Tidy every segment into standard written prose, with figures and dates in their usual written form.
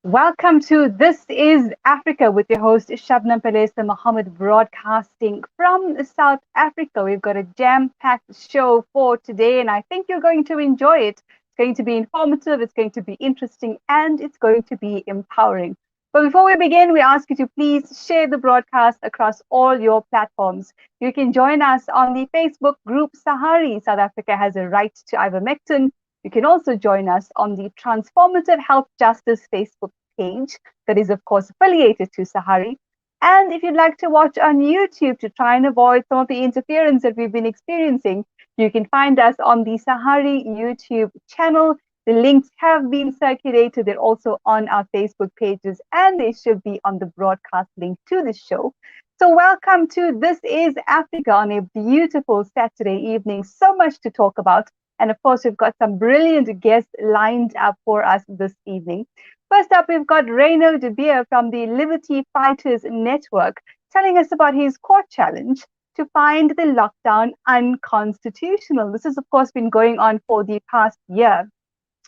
Welcome to This is Africa with your host Shabnam Palesa Mohamed, broadcasting from South Africa. We've got a jam-packed show for today and I think you're going to enjoy it. It's going to be informative, it's going to be interesting, and it's going to be empowering. But before we begin, we ask you to please share the broadcast across all your platforms. You can join us on the Facebook group Sahari, South Africa Has a Right to Ivermectin. You can also join us on the Transformative Health Justice Facebook page that is, of course, affiliated to Sahari. And if you'd like to watch on YouTube to try and avoid some of the interference that we've been experiencing, you can find us on the Sahari YouTube channel. The links have been circulated. They're also on our Facebook pages, and they should be on the broadcast link to the show. So welcome to This is Africa on a beautiful Saturday evening. So much to talk about. And of course, we've got some brilliant guests lined up for us this evening. First up, we've got Reino de Beer from the Liberty Fighters Network telling us about his court challenge to find the lockdown unconstitutional. This has, of course, been going on for the past year.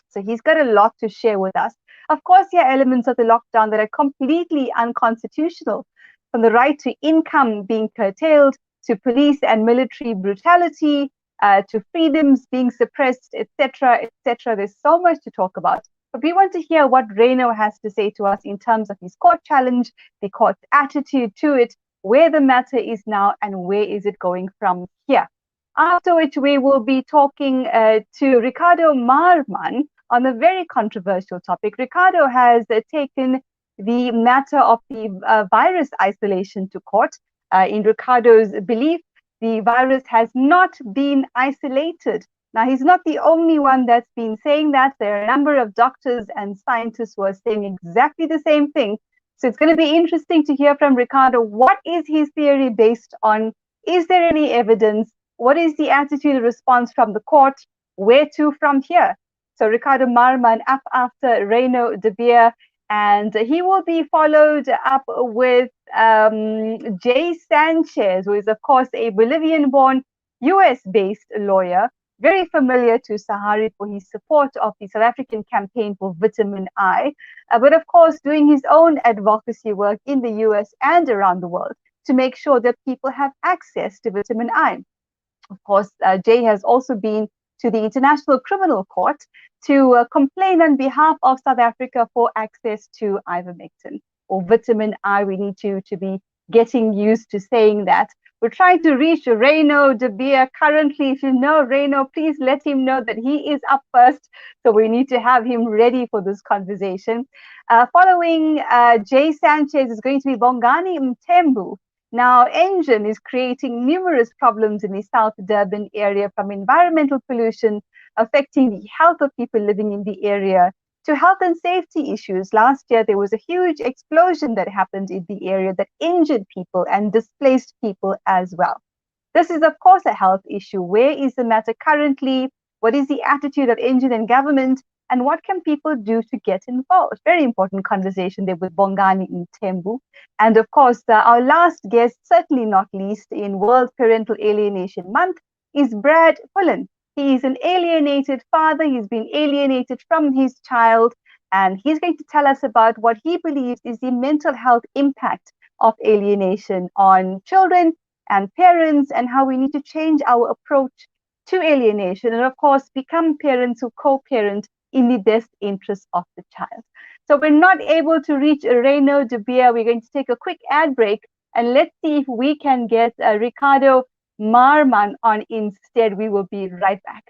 So he's got a lot to share with us. Of course, there are elements of the lockdown that are completely unconstitutional, from the right to income being curtailed, to police and military brutality, to freedoms being suppressed, etc., etc. There's so much to talk about. But we want to hear what Reino has to say to us in terms of his court challenge, the court's attitude to it, where the matter is now, and where is it going from here. After which we will be talking to Ricardo Marman on a very controversial topic. Ricardo has taken the matter of the virus isolation to court. In Ricardo's belief, the virus has not been isolated. Now, he's not the only one that's been saying that. There are a number of doctors and scientists who are saying exactly the same thing. So it's going to be interesting to hear from Ricardo. What is his theory based on? Is there any evidence? What is the attitude response from the court? Where to from here? So Ricardo Marman up after Reino de Beer, and he will be followed up with Jay Sanchez, who is, of course, a Bolivian-born, US-based lawyer, very familiar to Sahari for his support of the South African campaign for vitamin I, but, of course, doing his own advocacy work in the US and around the world to make sure that people have access to vitamin I. Of course, Jay has also been to the International Criminal Court to complain on behalf of South Africa for access to ivermectin or vitamin I. We need to be getting used to saying that. We're trying to reach Reino de Beer currently. If you know Reino, please let him know that he is up first. So we need to have him ready for this conversation. Following Jay Sanchez is going to be Bongani Mthembu. Now, Engen is creating numerous problems in the South Durban area, from environmental pollution affecting the health of people living in the area to health and safety issues. Last year, there was a huge explosion that happened in the area that injured people and displaced people as well. This is, of course, a health issue. Where is the matter currently? What is the attitude of Engen and government? And what can people do to get involved? Very important conversation there with Bongani Mthembu. And of course, our last guest, certainly not least in World Parental Alienation Month, is Brad Pullen. He is an alienated father. He's been alienated from his child. And he's going to tell us about what he believes is the mental health impact of alienation on children and parents, and how we need to change our approach to alienation. And of course, become parents who co-parent in the best interest of the child. So we're not able to reach Reino de Beer. We're going to take a quick ad break, and let's see if we can get Ricardo Marman on instead. We will be right back.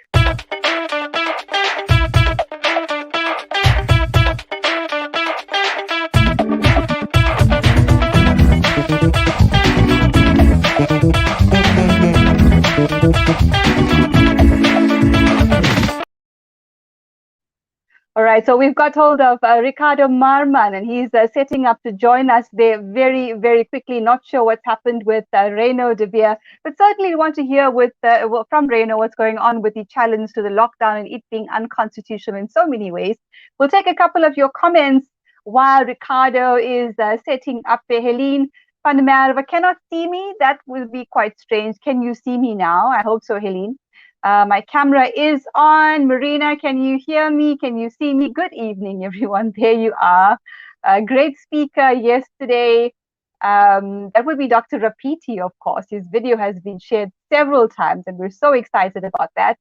All right, so we've got hold of Ricardo Marman, and he's setting up to join us there very, very quickly. Not sure what's happened with Reino de Beer, but certainly want to hear from Reino what's going on with the challenge to the lockdown and it being unconstitutional in so many ways. We'll take a couple of your comments while Ricardo is setting up there. Helene van der Merwe cannot see me. That will be quite strange. Can you see me now? I hope so, Helene. My camera is on. Marina, can you hear me? Can you see me? Good evening, everyone. There you are. Great speaker yesterday. That would be Dr. Rapiti, of course. His video has been shared several times, and we're so excited about that.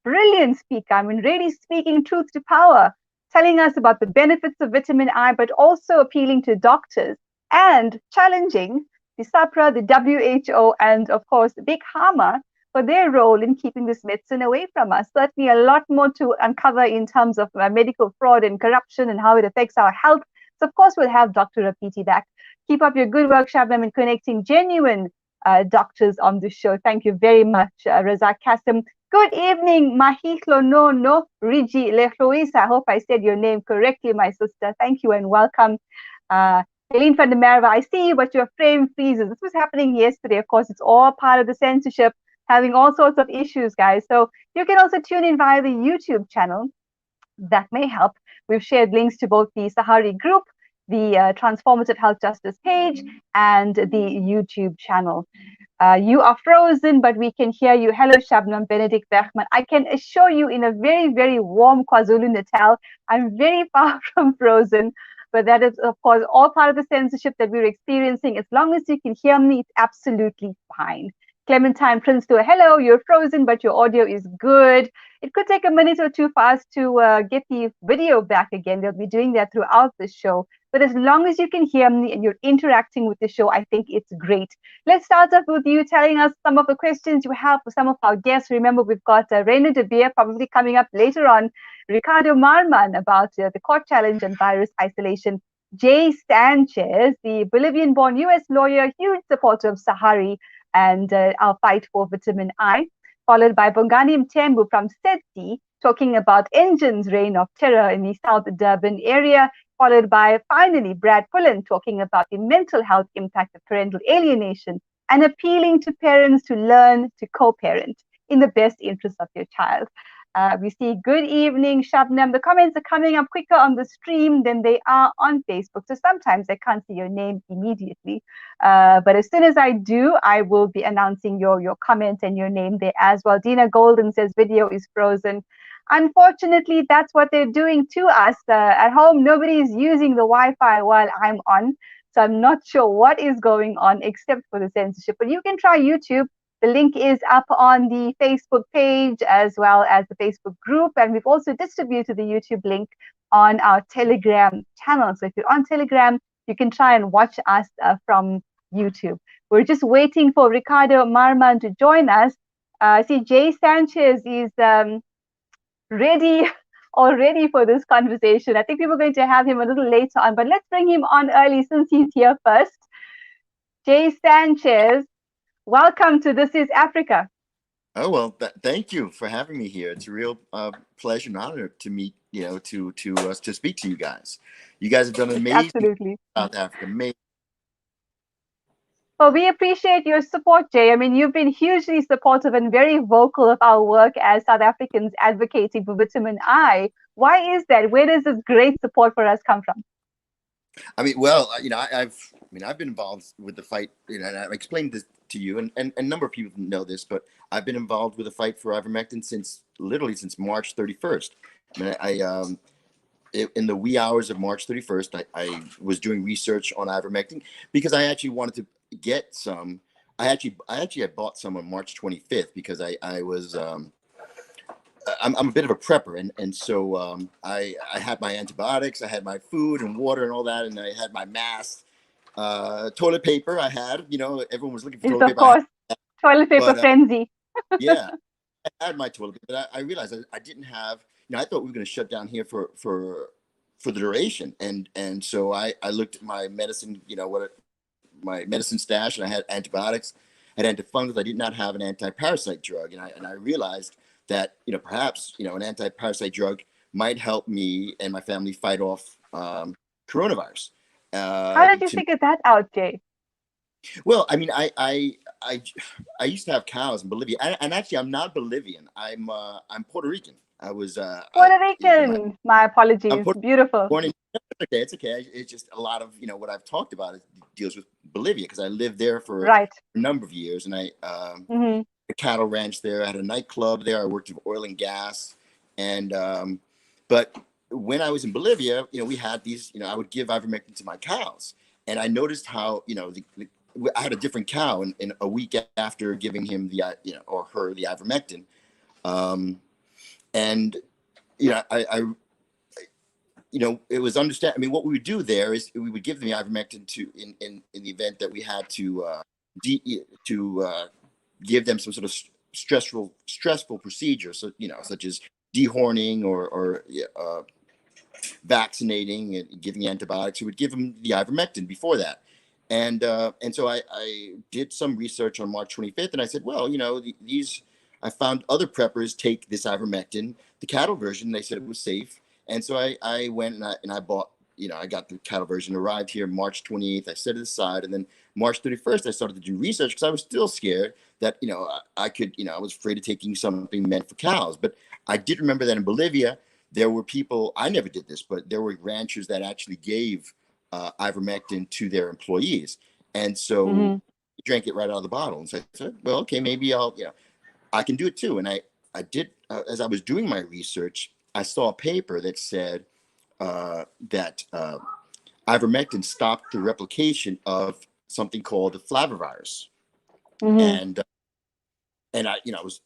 Brilliant speaker. I mean, really speaking truth to power, telling us about the benefits of vitamin I, but also appealing to doctors and challenging the SAPRA, the WHO, and of course, Big Pharma for their role in keeping this medicine away from us. Certainly a lot more to uncover in terms of medical fraud and corruption and how it affects our health. So of course, we'll have Dr. Rapiti back. Keep up your good work, Shabnam, in connecting genuine doctors on the show. Thank you very much, Razak Kasim. Good evening, Mahihlo no Rigi Lehlois. I hope I said your name correctly, my sister. Thank you and welcome. Helene van der Merwe, I see you, but your frame freezes. This was happening yesterday. Of course, it's all part of the censorship, having all sorts of issues, guys. So you can also tune in via the YouTube channel. That may help. We've shared links to both the Sahari group, the Transformative Health Justice page, and the YouTube channel. You are frozen, but we can hear you. Hello, Shabnam, Benedict Bergman. I can assure you in a very, very warm KwaZulu-Natal, I'm very far from frozen, but that is, of course, all part of the censorship that we're experiencing. As long as you can hear me, it's absolutely fine. Clementine Prince to hello, you're frozen, but your audio is good. It could take a minute or two for us to get the video back again. They'll be doing that throughout the show. But as long as you can hear me and you're interacting with the show, I think it's great. Let's start off with you telling us some of the questions you have for some of our guests. Remember, we've got Reino de Beer probably coming up later on. Ricardo Marman about the court challenge and virus isolation. Jay Sanchez, the Bolivian-born US lawyer, huge supporter of Sahari and our fight for vitamin I, followed by Bongani Mtembu from SEDSI, talking about Engine's reign of terror in the South Durban area, followed by, finally, Brad Pullen talking about the mental health impact of parental alienation and appealing to parents to learn to co-parent in the best interest of your child. We see good evening, Shabnam. The comments are coming up quicker on the stream than they are on Facebook. So sometimes I can't see your name immediately. But as soon as I do, I will be announcing your comment and your name there as well. Dina Golden says video is frozen. Unfortunately, that's what they're doing to us. At home, nobody is using the Wi-Fi while I'm on. So I'm not sure what is going on except for the censorship. But you can try YouTube. The link is up on the Facebook page as well as the Facebook group. And we've also distributed the YouTube link on our Telegram channel. So if you're on Telegram, you can try and watch us from YouTube. We're just waiting for Ricardo Marman to join us. See, Jay Sanchez is ready already for this conversation. I think we were going to have him a little later on, but let's bring him on early since he's here first. Jay Sanchez, welcome to This Is Africa. Oh, well, thank you for having me here. It's a real pleasure and honor to meet, to speak to you guys. You guys have done amazing. Absolutely. South Africa, amazing. Well, we appreciate your support, Jay. I mean, you've been hugely supportive and very vocal of our work as South Africans advocating for vitamin I. Why is that? Where does this great support for us come from? I mean, well, I've been involved with the fight, and I've explained this to you, and a number of people know this, but I've been involved with the fight for ivermectin since March 31st. I mean, in the wee hours of March 31st, I was doing research on ivermectin because I actually wanted to get some. I actually had bought some on March 25th because I was I'm a bit of a prepper, and so I had my antibiotics, I had my food and water and all that, and I had my mask, toilet paper. I had, everyone was looking for Yes, toilet of paper. I had course. Toilet paper but frenzy. yeah, I had my toilet paper, but I realized I didn't have. I thought we were going to shut down here for the duration, and so I looked at my medicine, my medicine stash, and I had antibiotics, had antifungals. I did not have an anti-parasite drug, and I realized that perhaps an anti-parasite drug might help me and my family fight off coronavirus. How did you To figure that out, Jay? Well, I mean, I I used to have cows in Bolivia, and actually, I'm not Bolivian. I'm Puerto Rican. I was Puerto my Rican. My I'm apologies. Puerto Beautiful. born in. Okay, it's okay. It's just a lot of what I've talked about. It deals with Bolivia because I lived there for Right. a number of years, and I Mm-hmm. a cattle ranch there. I had a nightclub there. I worked with oil and gas, and but when I was in Bolivia, we had these. I would give ivermectin to my cows, and I noticed how I had a different cow in a week after giving him the or her the ivermectin, um, and I it was understand. I mean, what we would do there is we would give them the ivermectin in the event that we had to give them some sort of stressful procedure, so such as dehorning or vaccinating and giving antibiotics. We would give them the ivermectin before that, and so I did some research on March 25th, and I said, well, these I found other preppers take this ivermectin, the cattle version. They said it was safe, and so I went and I bought. I got the cattle version, arrived here March 28th. I set it aside, and then March 31st, I started to do research because I was still scared that I could I was afraid of taking something meant for cows. But I did remember that in Bolivia there were people. I never did this, but there were ranchers that actually gave ivermectin to their employees, and so Mm-hmm. drank it right out of the bottle. And so I said, well, okay, maybe I can do it too. And I did as I was doing my research, I saw a paper that said that ivermectin stopped the replication of something called the flavivirus. Mm-hmm. And I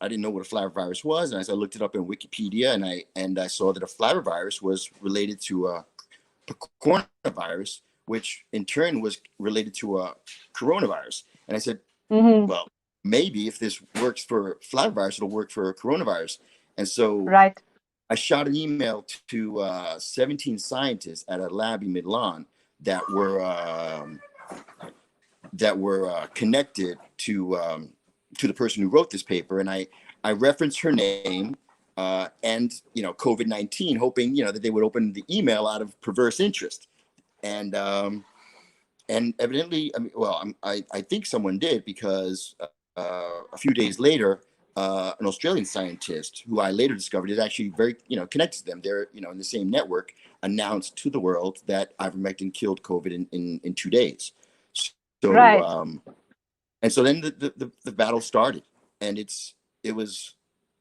didn't know what a flavivirus was, and as I looked it up in Wikipedia, and I saw that a flavivirus was related to a coronavirus, which in turn was related to a coronavirus. And I said, Mm-hmm. well, maybe if this works for flavivirus, it'll work for coronavirus. And so Right. I shot an email to 17 scientists at a lab in Milan that were connected to the person who wrote this paper, and I referenced her name and COVID-19, hoping that they would open the email out of perverse interest, and evidently, I mean, well, I think someone did because a few days later, an Australian scientist who I later discovered is actually very connected to them. They're in the same network. Announced to the world that ivermectin killed COVID in 2 days. So Right. and so then the battle started, and it was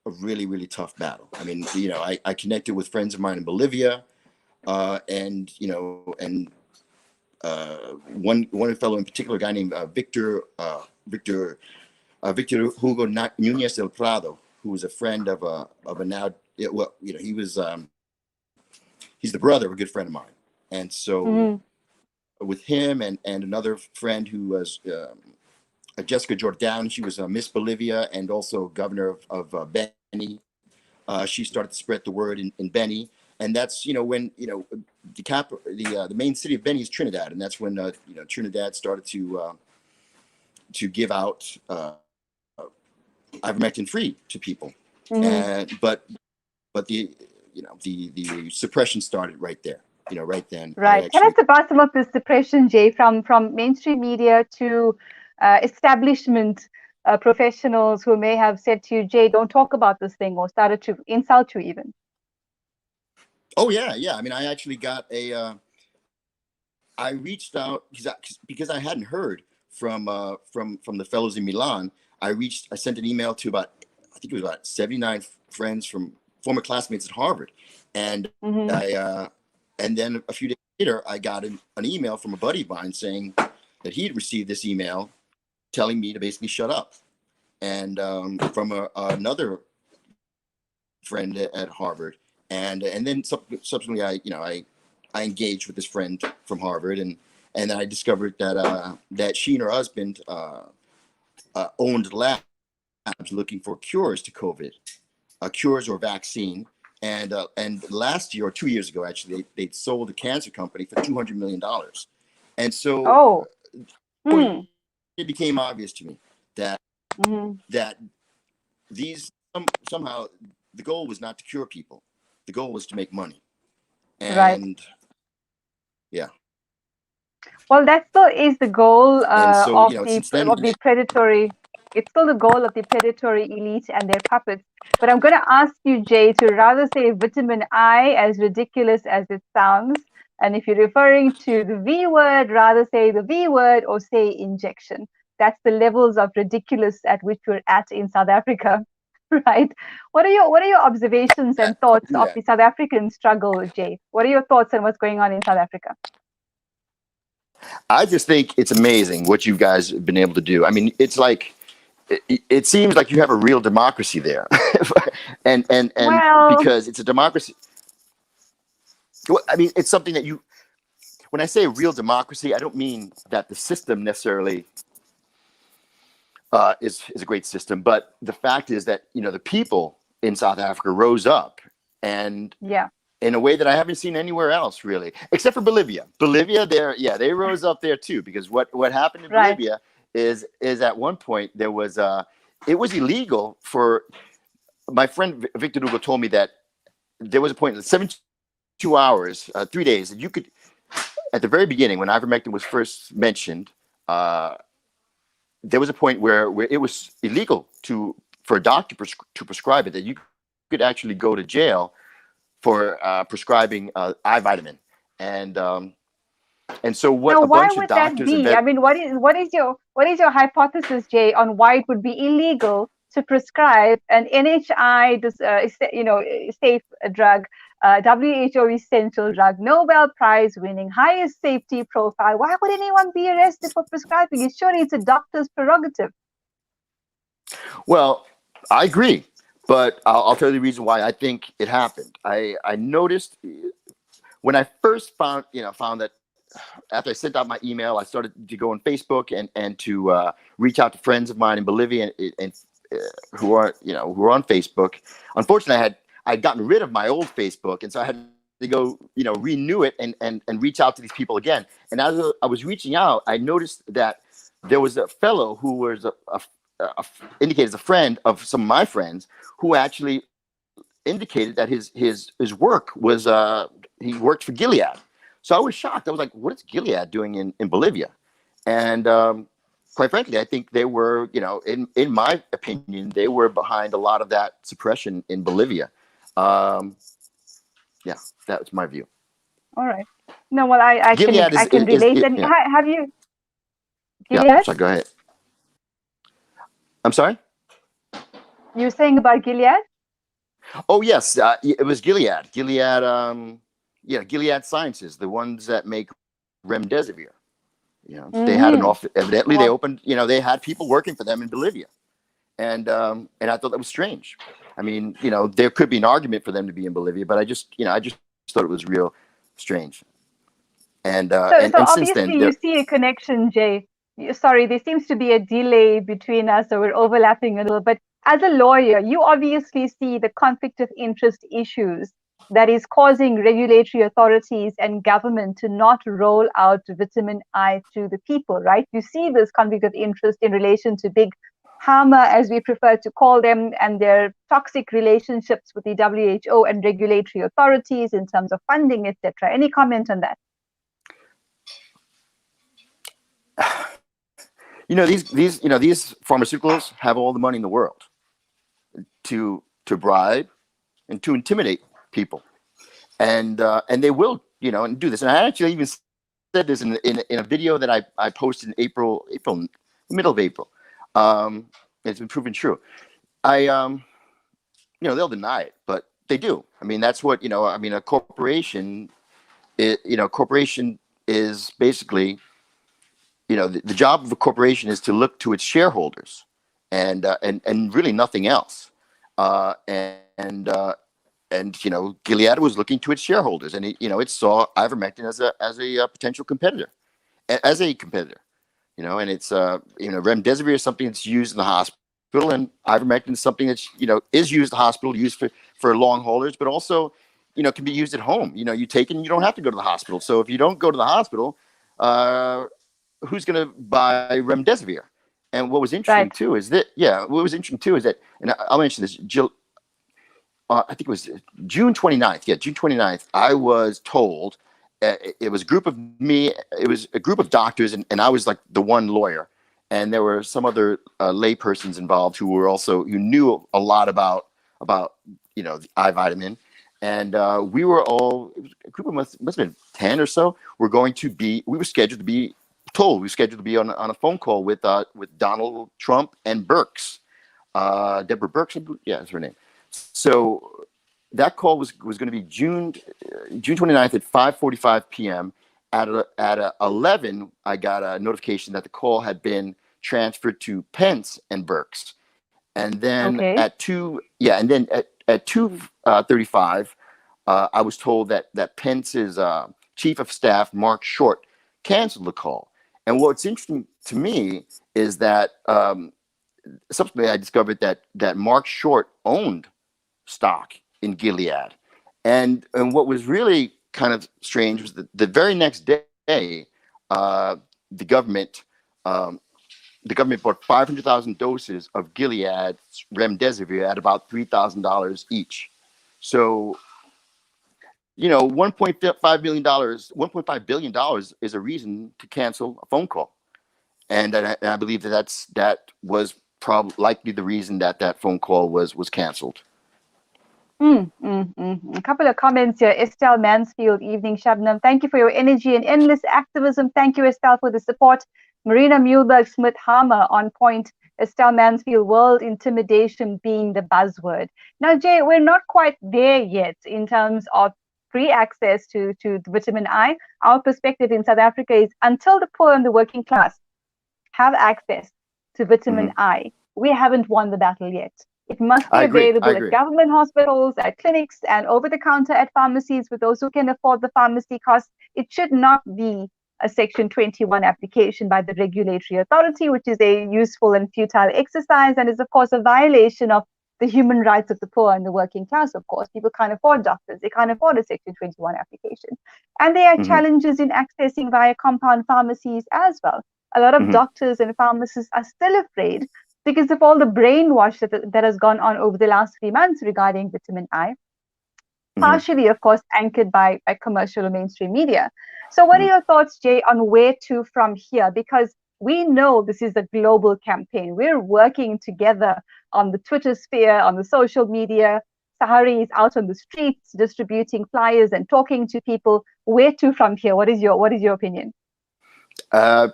a really really tough battle. I mean, I connected with friends of mine in Bolivia, and one fellow in particular, a guy named Victor Hugo Nunez del Prado, who was a friend of a now well he's the brother of a good friend of mine, and so Mm-hmm. with him and another friend who was Jessica Jordan. She was Miss Bolivia and also governor of Beni. She started to spread the word in Beni, and that's when the main city of Beni is Trinidad, and that's when Trinidad started to give out ivermectin free to people, Mm-hmm. and but the suppression started right there. Right then I Right. Tell us actually. about some of this suppression, Jay, from mainstream media to establishment professionals who may have said to you, Jay, don't talk about this thing, or started to insult you even. Oh yeah. I mean, I actually got I reached out because I hadn't heard from the fellows in Milan. I sent an email to about, I think it was about 79 friends from former classmates at Harvard, and Mm-hmm. I and then a few days later I got an email from a buddy of mine saying that he had received this email telling me to basically shut up, and from another friend at Harvard, and then subsequently I engaged with this friend from Harvard, and then I discovered that she and her husband owned labs looking for cures to COVID, cures or vaccine. And last year or 2 years ago, actually, they sold a cancer company for $200 million. And so Oh. Hmm. it became obvious to me that Hmm. that these somehow the goal was not to cure people, the goal was to make money. Right. And yeah, Well, that still is the goal and so since then, of the predatory. It's still the goal of the predatory elite and their puppets. But I'm going to ask you, Jay, to rather say vitamin I, as ridiculous as it sounds, and if you're referring to the V word, rather say the V word or say injection. That's the levels of ridiculous at which we're at in South Africa, right? What are your observations and I'll thoughts do of that. the South African struggle, Jay? What are your thoughts on what's going on in South Africa? I just think it's amazing what you guys have been able to do. I mean, it's like it seems like you have a real democracy there, and Well, because it's a democracy. Well, I mean, it's something that you. When I say real democracy, I don't mean that the system necessarily is a great system, but the fact is that the people in South Africa rose up, and yeah, in a way that I haven't seen anywhere else, really, except for Bolivia. Bolivia, they rose up there too, because what happened in right. Bolivia is at one point there was it was illegal for my friend Victor Hugo told me that there was a point in 72 hours, 3 days that you could at the very beginning when ivermectin was first mentioned. There was a point where it was illegal for a doctor to prescribe it, that you could actually go to jail for prescribing eye vitamin, and and so what Now, a why bunch of would that doctors and be? I mean, what is your hypothesis, Jay, on why it would be illegal to prescribe an NHI, safe drug, WHO essential drug, Nobel Prize winning, highest safety profile? Why would anyone be arrested for prescribing it? Surely it's a doctor's prerogative. well, I agree, but I'll tell you the reason why I think it happened. I noticed when I first found that after I sent out my email, I started to go on Facebook and to reach out to friends of mine in Bolivia and who are on Facebook. Unfortunately, I'd gotten rid of my old Facebook, and so I had to go renew it and reach out to these people again. And as I was reaching out, I noticed that there was a fellow who was indicated as a friend of some of my friends who actually indicated that his work was he worked for Gilead. So I was shocked. I was like, what is Gilead doing in Bolivia? And quite frankly, I think they were, in my opinion, they were behind a lot of that suppression in Bolivia. Um, yeah, that was my view. All right. No, well, I can Gilead I can relate. And yeah, have you yeah. Gilead? Sorry, go ahead. I'm sorry. You were saying about Gilead? Oh yes, it was Gilead. Gilead, Gilead Sciences, the ones that make remdesivir. They had an Mm-hmm. office. Evidently, they Well, opened. They had people working for them in Bolivia, and I thought that was strange. I mean, there could be an argument for them to be in Bolivia, but I just thought it was real strange. And uh, so and so and since then, obviously you see a connection, Jay. Sorry, there seems to be a delay between us, so we're overlapping a little. But as a lawyer, you obviously see the conflict of interest issues that is causing regulatory authorities and government to not roll out vitamin I to the people, right? You see this conflict of interest in relation to big pharma, as we prefer to call them, and their toxic relationships with the WHO and regulatory authorities in terms of funding, etc. Any comment on that? these pharmaceuticals have all the money in the world to bribe and to intimidate people, and they will and do this. And I actually even said this in a video that I posted in April, the middle of April. It's been proven true. I they'll deny it, but they do. I mean, that's what I mean, a corporation. Corporation is basically the job of a corporation is to look to its shareholders, and really nothing else. Gilead was looking to its shareholders, and it saw ivermectin as a potential competitor, as a competitor. And it's remdesivir is something that's used in the hospital, and ivermectin is something that's is used in the hospital, used for long haulers, but also can be used at home. You take it and you don't have to go to the hospital. So if you don't go to the hospital, who's going to buy remdesivir? And what was interesting Right. too is that and I'll mention this. I think it was June 29th. Yeah, June 29th. I was told it was a group of me. It was a group of doctors, and I was like the one lawyer, and there were some other lay persons involved who knew a lot about the eye vitamin, and we were all, it was a group of must have been 10 or so. We were scheduled to be on a phone call with Donald Trump and Birx, Deborah Birx, yeah, that's her name. So that call was going to be June 29th at 5:45 p.m. At 11, I got a notification that the call had been transferred to Pence and Birx, and then Okay. at 2:35, I was told that Pence's chief of staff Mark Short canceled the call. And what's interesting to me is that subsequently I discovered that Mark Short owned stock in Gilead. And what was really kind of strange was that the very next day, uh, the government um, the government bought 500,000 doses of Gilead remdesivir at about $3,000 each. So, $1.5 billion is a reason to cancel a phone call, and I believe that was probably likely the reason that phone call was canceled. A couple of comments here. Estelle Mansfield, evening, Shabnam. Thank you for your energy and endless activism. Thank you, Estelle, for the support. Marina Muhlberg Smith Hammer on point. Estelle Mansfield, world intimidation being the buzzword. Now, Jay, we're not quite there yet in terms of free access to vitamin I. Our perspective in South Africa is until the poor and the working class have access to vitamin Mm-hmm. I, we haven't won the battle yet. It must be I agree. I available at agree. government hospitals, at clinics, and over the counter at pharmacies for those who can afford the pharmacy costs. It should not be a Section 21 application by the regulatory authority, which is a useful and futile exercise and is, of course, a violation of the human rights of the poor and the working class, of course. People can't afford doctors. They can't afford a Section 21 application. And there are Mm-hmm. challenges in accessing via compound pharmacies as well. A lot of Mm-hmm. doctors and pharmacists are still afraid because of all the brainwash that has gone on over the last 3 months regarding vitamin I, partially, of course, anchored by commercial or mainstream media. So what are Mm-hmm. your thoughts, Jay, on where to from here? Because we know this is a global campaign. We're working together on the Twitter sphere, on the social media. Sahari is out on the streets distributing flyers and talking to people. Where to from here? What is your opinion? Uh,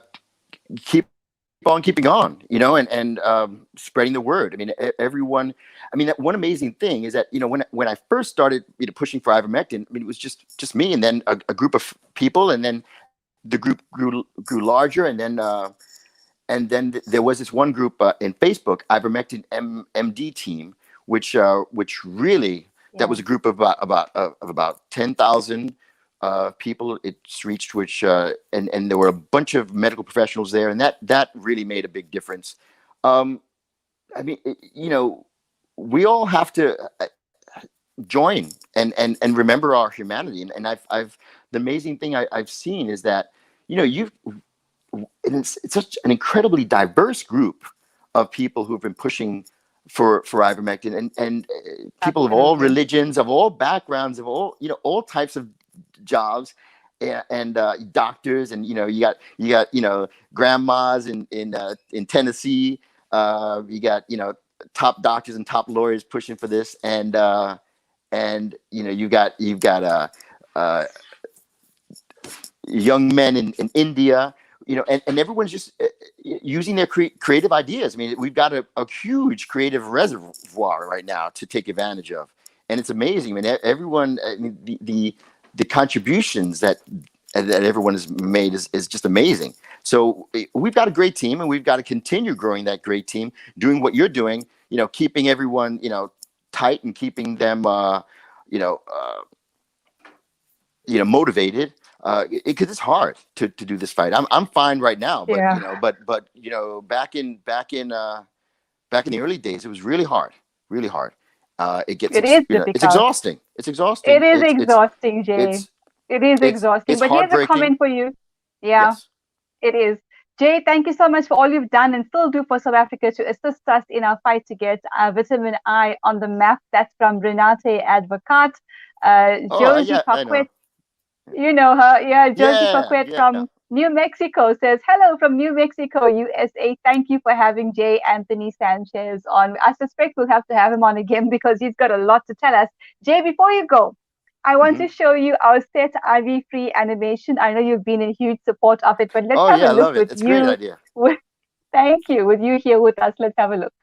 Keep on keeping on, and spreading the word. I mean, everyone. I mean, that one amazing thing is that when I first started pushing for ivermectin, I mean, it was just me, and then a group of people, and then the group grew larger, and then there was this one group in Facebook, Ivermectin MD team, which really, that Yeah. was a group of about 10,000 people it's reached, which and there were a bunch of medical professionals there, and that really made a big difference. Um, I mean, we all have to join and remember our humanity, and I've the amazing thing I've seen is that you've and it's such an incredibly diverse group of people who've been pushing for ivermectin, and people of all Absolutely. religions, of all backgrounds, of all types of jobs, and doctors, and you got grandmas in Tennessee, you got top doctors and top lawyers pushing for this, and you've got young men in India, and everyone's just using their creative ideas. I mean, we've got a huge creative reservoir right now to take advantage of, and it's amazing. I mean, everyone, I mean, the contributions that everyone has made is just amazing. So we've got a great team, and we've got to continue growing that great team, doing what you're doing, keeping everyone, tight, and keeping them, you know, motivated, because it's hard to do this fight. I'm fine right now, but Yeah, back in the early days, it was really hard, really hard. it is It's difficult. exhausting. It's It exhausting. is exhausting, Jay. It's It is exhausting. it's But here's a heartbreaking. comment for you. Yeah, Yes. it is. Jay, thank you so much for all you've done and still do for South Africa to assist us in our fight to get vitamin I on the map. That's from Renate Advocat. Oh, Josie yeah, I Paquet, know. you know her. Yeah, Josie Yeah, Paquet yeah. from New Mexico says, hello from New Mexico, USA. Thank you for having Jay Anthony Sanchez on. I suspect we'll have to have him on again because he's got a lot to tell us. Jay, before you go, I want Hmm. to show you our set IV free animation. I know you've been a huge support of it, but let's Oh, have a yeah, I look love it. with It's a great you. idea. With, thank you. With you here with us, let's have a look.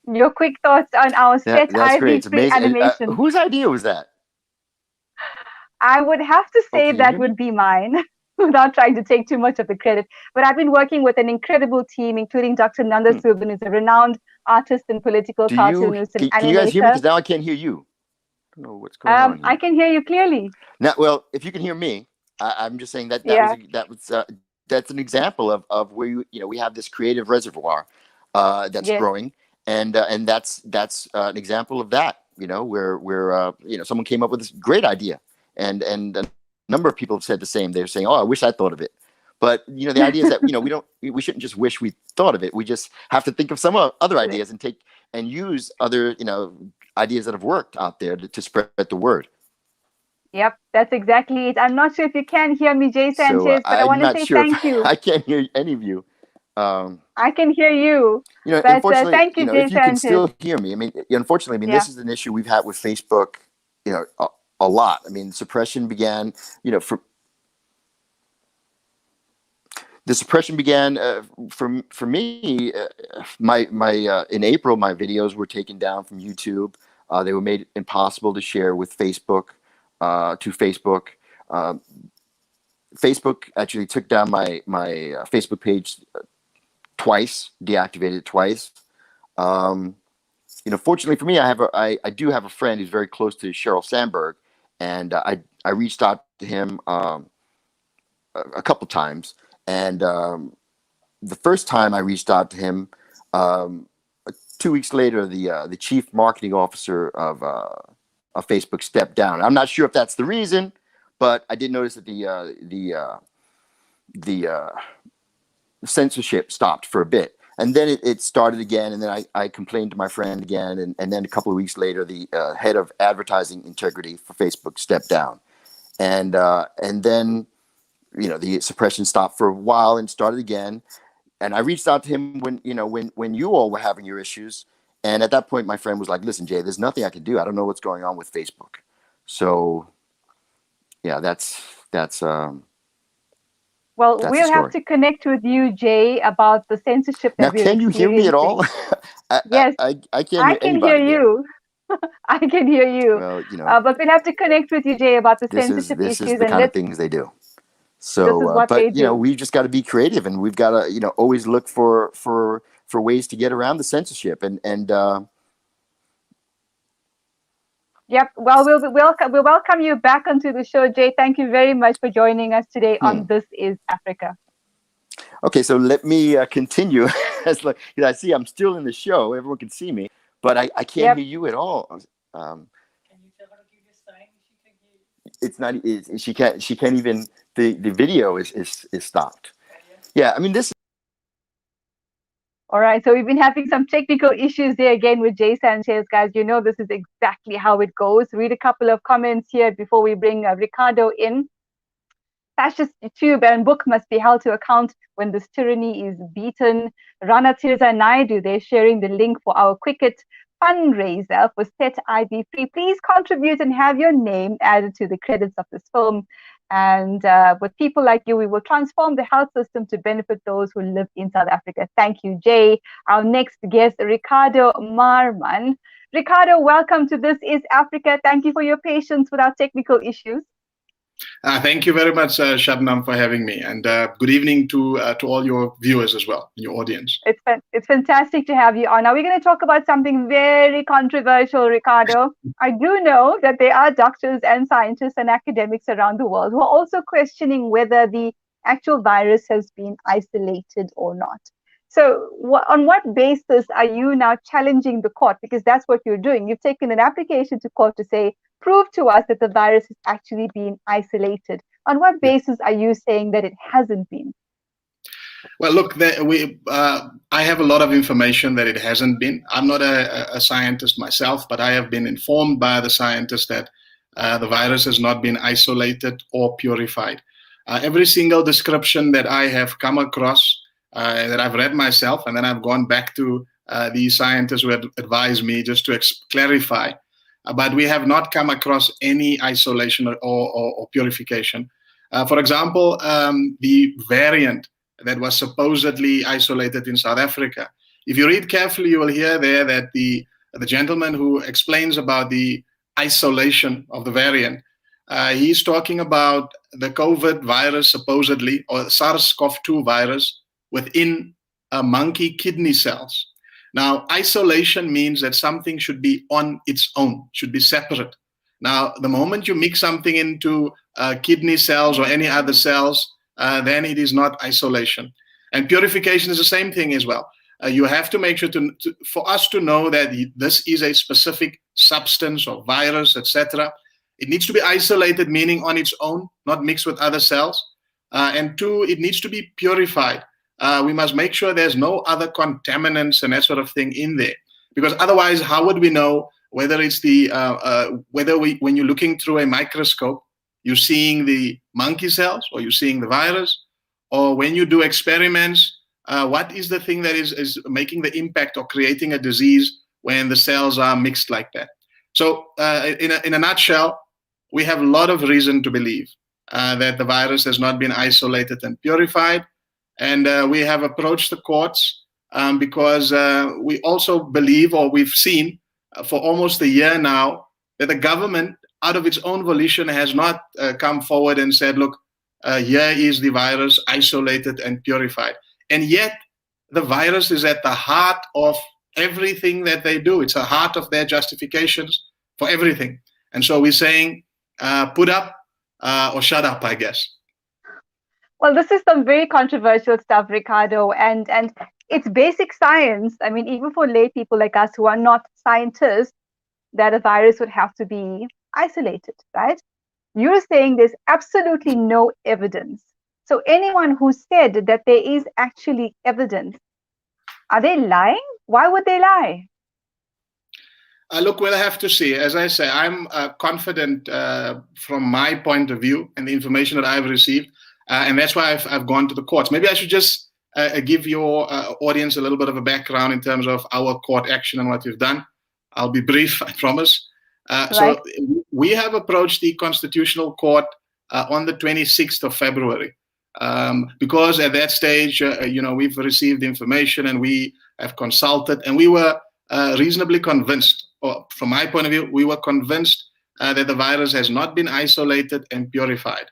Your quick thoughts on our set That's great. IV It's free amazing. And, animation. whose idea was that? I would have to Oh, say can you that hear would me? be mine without trying to take too much of the credit. But I've been working with an incredible team, including Dr. Nanda Hmm. Subin, who's a renowned artist and political cartoonist and Can you guys hear me? animator. Because now I can't hear you. I don't know what's going on I here. can hear you clearly. Now, well, if you can hear me, I'm just saying Yeah, that's an example of where we have this creative reservoir that's yes, growing, and that's an example of that. Where someone came up with this great idea, and a number of people have said the same. They're saying, "Oh, I wish I thought of it." But the idea is that we shouldn't just wish we thought of it. We just have to think of some other ideas and use other ideas that have worked out there to spread the word. yep, that's exactly it. I'm not sure if you can hear me, Jay So Sanchez, but I I'm want to not say sure if thank you. I can't hear any of you. Um, I can hear you, but Unfortunately, thank you, Jay if you can Sanchez. still hear me, I mean, unfortunately, I mean, Yeah, this is an issue we've had with Facebook, a lot. I mean, suppression began, for the suppression began for me. My in April, my videos were taken down from YouTube. They were made impossible to share with Facebook, to Facebook. Um, Facebook actually took down my Facebook page twice, deactivated it twice. Um, Fortunately for me, I do have a friend who's very close to Sheryl Sandberg, and I reached out to him a couple times, and the first time I reached out to him, um, 2 weeks later, the chief marketing officer of Facebook stepped down. I'm not sure if that's the reason, but I did notice that the censorship stopped for a bit. And then it started again, and then I complained to my friend again, and then a couple of weeks later, the head of advertising integrity for Facebook stepped down, and then the suppression stopped for a while and started again. And I reached out to him when you all were having your issues, and at that point, my friend was like, "Listen, Jay, there's nothing I can do. I don't know what's going on with Facebook." So yeah, well, that's the we'll have story. to connect with you, Jay, about the censorship Now, that we're can you hear me at all? experiencing. Yes, I can't I hear can hear anybody there. you. I can hear you. Well, But we'll have to connect with you, Jay, about the censorship this is issues, the and kind of let's. things they do. This So, is what they but do. we've just got to be creative, and we've got to always look for ways to get around the censorship, and Yep. Well, we'll welcome you back onto the show, Jay. Thank you very much for joining us today hmm. on This Is Africa. Okay, so let me continue. As like I see, I'm still in the show. Everyone can see me, but I can't Yep. hear you at all. Um, it's not. She can't even. The video is stopped. Yeah, I mean this. All right. So we've been having some technical issues there again with Jay Sanchez, guys. You know, this is exactly how it goes. Read a couple of comments here before we bring Ricardo in. fascist tube and book must be held to account when this tyranny is beaten. Rana Tirza Naidu, they're sharing the link for our cricket fundraiser for Set IV Free. Please contribute and have your name added to the credits of this film. And with people like you, we will transform the health system to benefit those who live in South Africa. Thank you, Jay. Our next guest, Ricardo Marman. Ricardo, welcome to This Is Africa. Thank you for your patience with our technical issues. Thank you very much, Shabnam, for having me. And good evening to all your viewers as well, your audience. It's fantastic to have you on. Now, we're going to talk about something very controversial, Ricardo. I do know that there are doctors and scientists and academics around the world who are also questioning whether the actual virus has been isolated or not. So on what basis are you now challenging the court? Because that's what you're doing. You've taken an application to court to say, prove to us that the virus has actually been isolated. On what basis are you saying that it hasn't been? Well, look, I have a lot of information that it hasn't been. I'm not a scientist myself, but I have been informed by the scientists that the virus has not been isolated or purified. Every single description that I have come across, that I've read myself, and then I've gone back to the scientists who had advised me just to clarify. But we have not come across any isolation or purification. For example, the variant that was supposedly isolated in South Africa. If you read carefully, you will hear there that the gentleman who explains about the isolation of the variant, he's talking about the COVID virus supposedly, or SARS-CoV-2 virus within monkey kidney cells. Now, isolation means that something should be on its own, should be separate. Now, the moment you mix something into kidney cells or any other cells, then it is not isolation. And purification is the same thing as well. You have to make sure for us to know that this is a specific substance or virus, etc. It needs to be isolated, meaning on its own, not mixed with other cells. And two, it needs to be purified. We must make sure there's no other contaminants and that sort of thing in there, because otherwise, how would we know whether it's when you're looking through a microscope, you're seeing the monkey cells or you're seeing the virus, or when you do experiments, what is the thing that is making the impact or creating a disease when the cells are mixed like that? So in a nutshell, we have a lot of reason to believe that the virus has not been isolated and purified. And we have approached the courts because we also believe, or we've seen for almost a year now, that the government, out of its own volition, has not come forward and said, look, here is the virus isolated and purified. And yet the virus is at the heart of everything that they do. It's the heart of their justifications for everything. And so we're saying, put up or shut up, I guess. Well, this is some very controversial stuff, Ricardo, and it's basic science. I mean, even for lay people like us who are not scientists, that a virus would have to be isolated, right? You're saying there's absolutely no evidence. So anyone who said that there is actually evidence, are they lying? Why would they lie? Look, we'll have to see. As I say, I'm confident from my point of view and the information that I've received. And that's why I've gone to the courts. Maybe I should just give your audience a little bit of a background in terms of our court action and what we've done. I'll be brief, I promise. Right. So we have approached the Constitutional Court on the 26th of February because at that stage, we've received information and we have consulted, and we were reasonably convinced, or from my point of view, we were convinced that the virus has not been isolated and purified.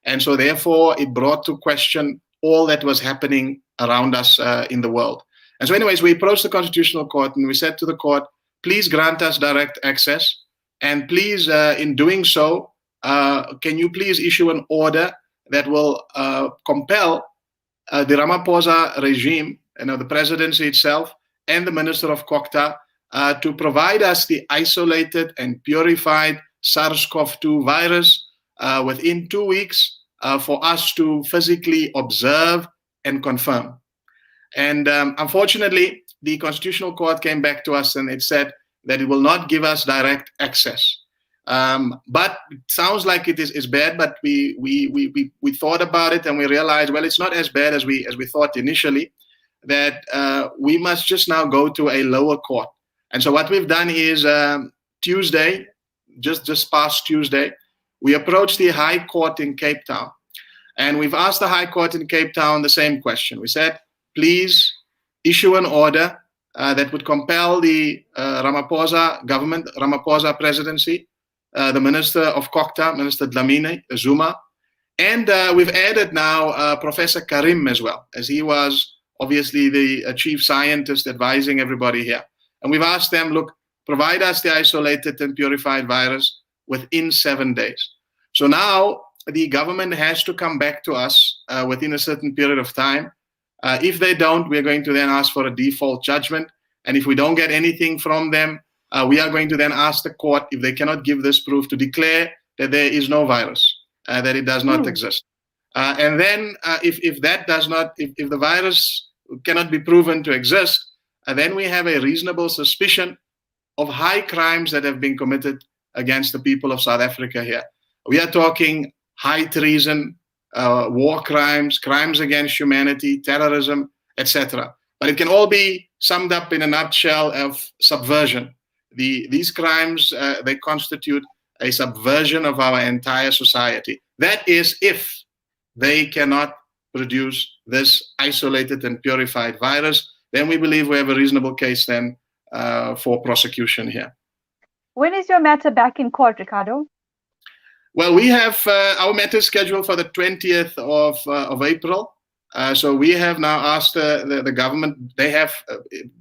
And so therefore, it brought to question all that was happening around us in the world. And so anyways, we approached the Constitutional Court and we said to the court, please grant us direct access. And please, in doing so, can you please issue an order that will compel the Ramaphosa regime, the presidency itself, and the Minister of Kokta to provide us the isolated and purified SARS-CoV-2 virus within 2 weeks for us to physically observe and confirm. And unfortunately, the Constitutional Court came back to us and it said that it will not give us direct access. But it sounds like it is bad, but we thought about it and we realized, well, it's not as bad as we thought initially, that we must just now go to a lower court. And so what we've done is Tuesday, just past Tuesday, we approached the High Court in Cape Town. And we've asked the High Court in Cape Town the same question. We said, please issue an order that would compel the Ramaphosa government, Ramaphosa presidency, the Minister of Kokta, Minister Dlamini Zuma, and we've added now Professor Karim as well, as he was obviously the chief scientist advising everybody here. And we've asked them, look, provide us the isolated and purified virus within 7 days. So now the government has to come back to us within a certain period of time. If they don't, we're going to then ask for a default judgment. And if we don't get anything from them, we are going to then ask the court, if they cannot give this proof, to declare that there is no virus, that it does not exist. And then if that does not, if the virus cannot be proven to exist, then we have a reasonable suspicion of high crimes that have been committed against the people of South Africa here. We are talking high treason, war crimes, crimes against humanity, terrorism, etc. But it can all be summed up in a nutshell of subversion. These crimes, they constitute a subversion of our entire society. That is, if they cannot produce this isolated and purified virus, then we believe we have a reasonable case then for prosecution here. When is your matter back in court, Ricardo? Well, we have our matter scheduled for the 20th of April. So we have now asked the government, they have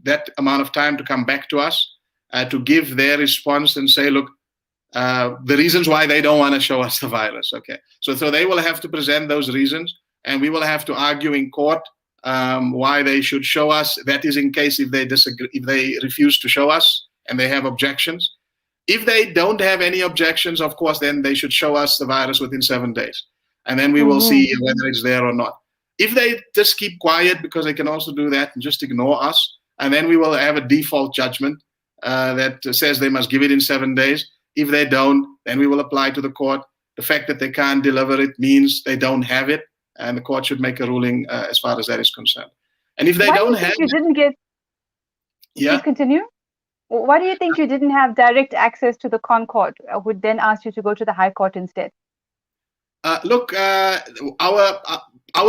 that amount of time to come back to us to give their response and say, look, the reasons why they don't want to show us the virus. Okay, so they will have to present those reasons, and we will have to argue in court why they should show us. That is in case if they disagree, if they refuse to show us and they have objections. If they don't have any objections, of course, then they should show us the virus within 7 days, and then we will see whether it's there or not. If they just keep quiet, because they can also do that and just ignore us, and then we will have a default judgment that says they must give it in 7 days. If they don't, then we will apply to the court. The fact that they can't deliver it means they don't have it, and the court should make a ruling as far as that is concerned. And if they don't have you didn't get, yeah, please continue. Why do you think you didn't have direct access to the Concord? I would then ask you to go to the High Court instead. Look, our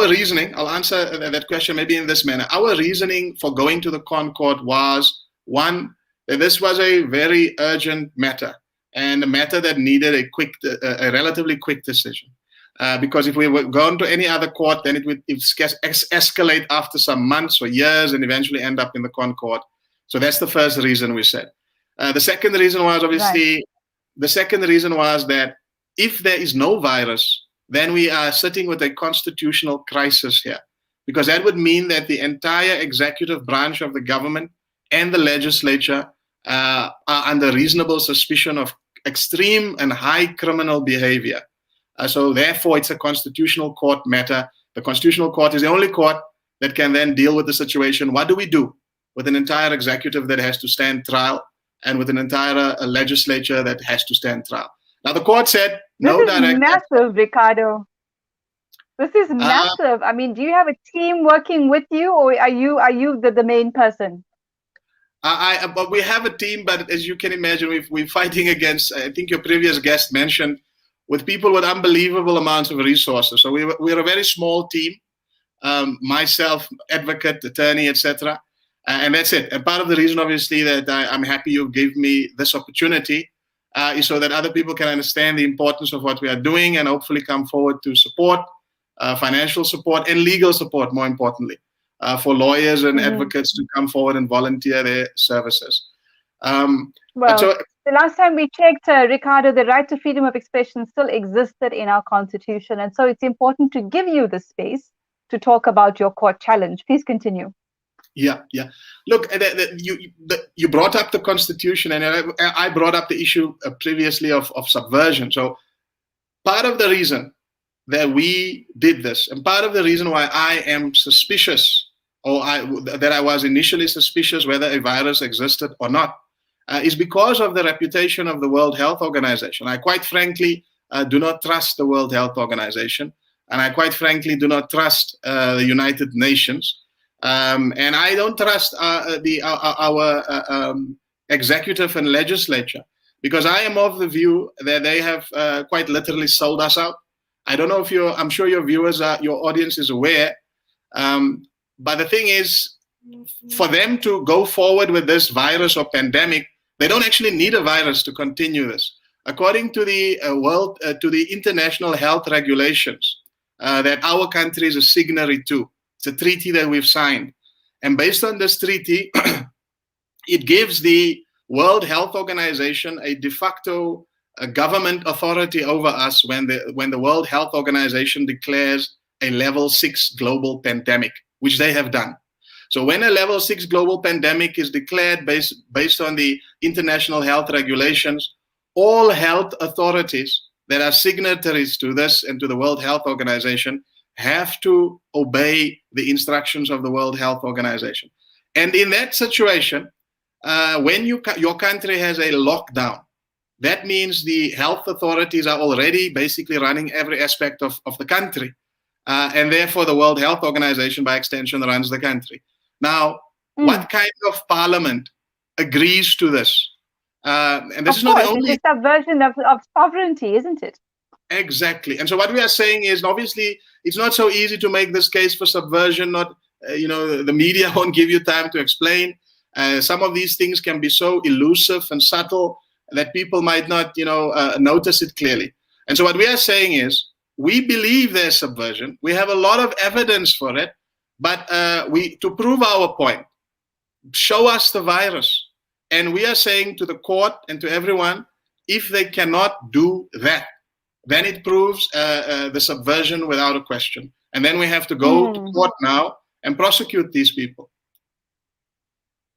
reasoning, I'll answer that question maybe in this manner. Our reasoning for going to the Concord was, one, that this was a very urgent matter, and a matter that needed a relatively quick decision. Because if we were going to any other court, then it would escalate after some months or years and eventually end up in the Concord. So that's the first reason we said. The second reason was obviously, the second reason was that if there is no virus, then we are sitting with a constitutional crisis here, because that would mean that the entire executive branch of the government and the legislature are under reasonable suspicion of extreme and high criminal behavior. So therefore, it's a constitutional court matter. The constitutional court is the only court that can then deal with the situation. What do we do with an entire executive that has to stand trial, and with an entire legislature that has to stand trial? Now, the court said no direct. This is massive, Ricardo. This is massive. I mean, do you have a team working with you, or are you the main person? But we have a team, but as you can imagine, we're fighting against, I think your previous guest mentioned, with people with unbelievable amounts of resources. So we're a very small team, myself, advocate, attorney, etc. And that's it. And part of the reason, obviously, that I'm happy you gave me this opportunity is so that other people can understand the importance of what we are doing and hopefully come forward to support, financial support and legal support, more importantly, for lawyers and advocates to come forward and volunteer their services. Well, so, the last time we checked, Ricardo, the right to freedom of expression still existed in our constitution. And so it's important to give you the space to talk about your court challenge. Please continue. Yeah. Look, you brought up the constitution, and I brought up the issue previously of subversion. So part of the reason that we did this, and part of the reason why I am suspicious, or that I was initially suspicious whether a virus existed or not, is because of the reputation of the World Health Organization. I quite frankly do not trust the World Health Organization, and I quite frankly do not trust the United Nations, and I don't trust our executive and legislature, because I am of the view that they have quite literally sold us out. I don't know if I'm sure your viewers, your audience is aware, but the thing is, for them to go forward with this virus or pandemic, they don't actually need a virus to continue this. According to the to the international health regulations that our country is a signatory to, it's a treaty that we've signed, and based on this treaty, it gives the World Health Organization a de facto government authority over us when the World Health Organization declares a level 6 global pandemic, which they have done. So when a level 6 global pandemic is declared based on the international health regulations, all health authorities that are signatories to this and to the World Health Organization have to obey the instructions of the World Health Organization. And in that situation, when your country has a lockdown, that means the health authorities are already basically running every aspect of the country. And therefore, the World Health Organization, by extension, runs the country. Now, what kind of parliament agrees to this? And this is not the only... It's a subversion of sovereignty, isn't it? Exactly. And so what we are saying is, obviously, it's not so easy to make this case for subversion. Not, the media won't give you time to explain. Some of these things can be so elusive and subtle that people might not, notice it clearly. And so what we are saying is, we believe there's subversion. We have a lot of evidence for it. But to prove our point, show us the virus. And we are saying to the court and to everyone, if they cannot do that, then it proves the subversion without a question. And then we have to go to court now and prosecute these people.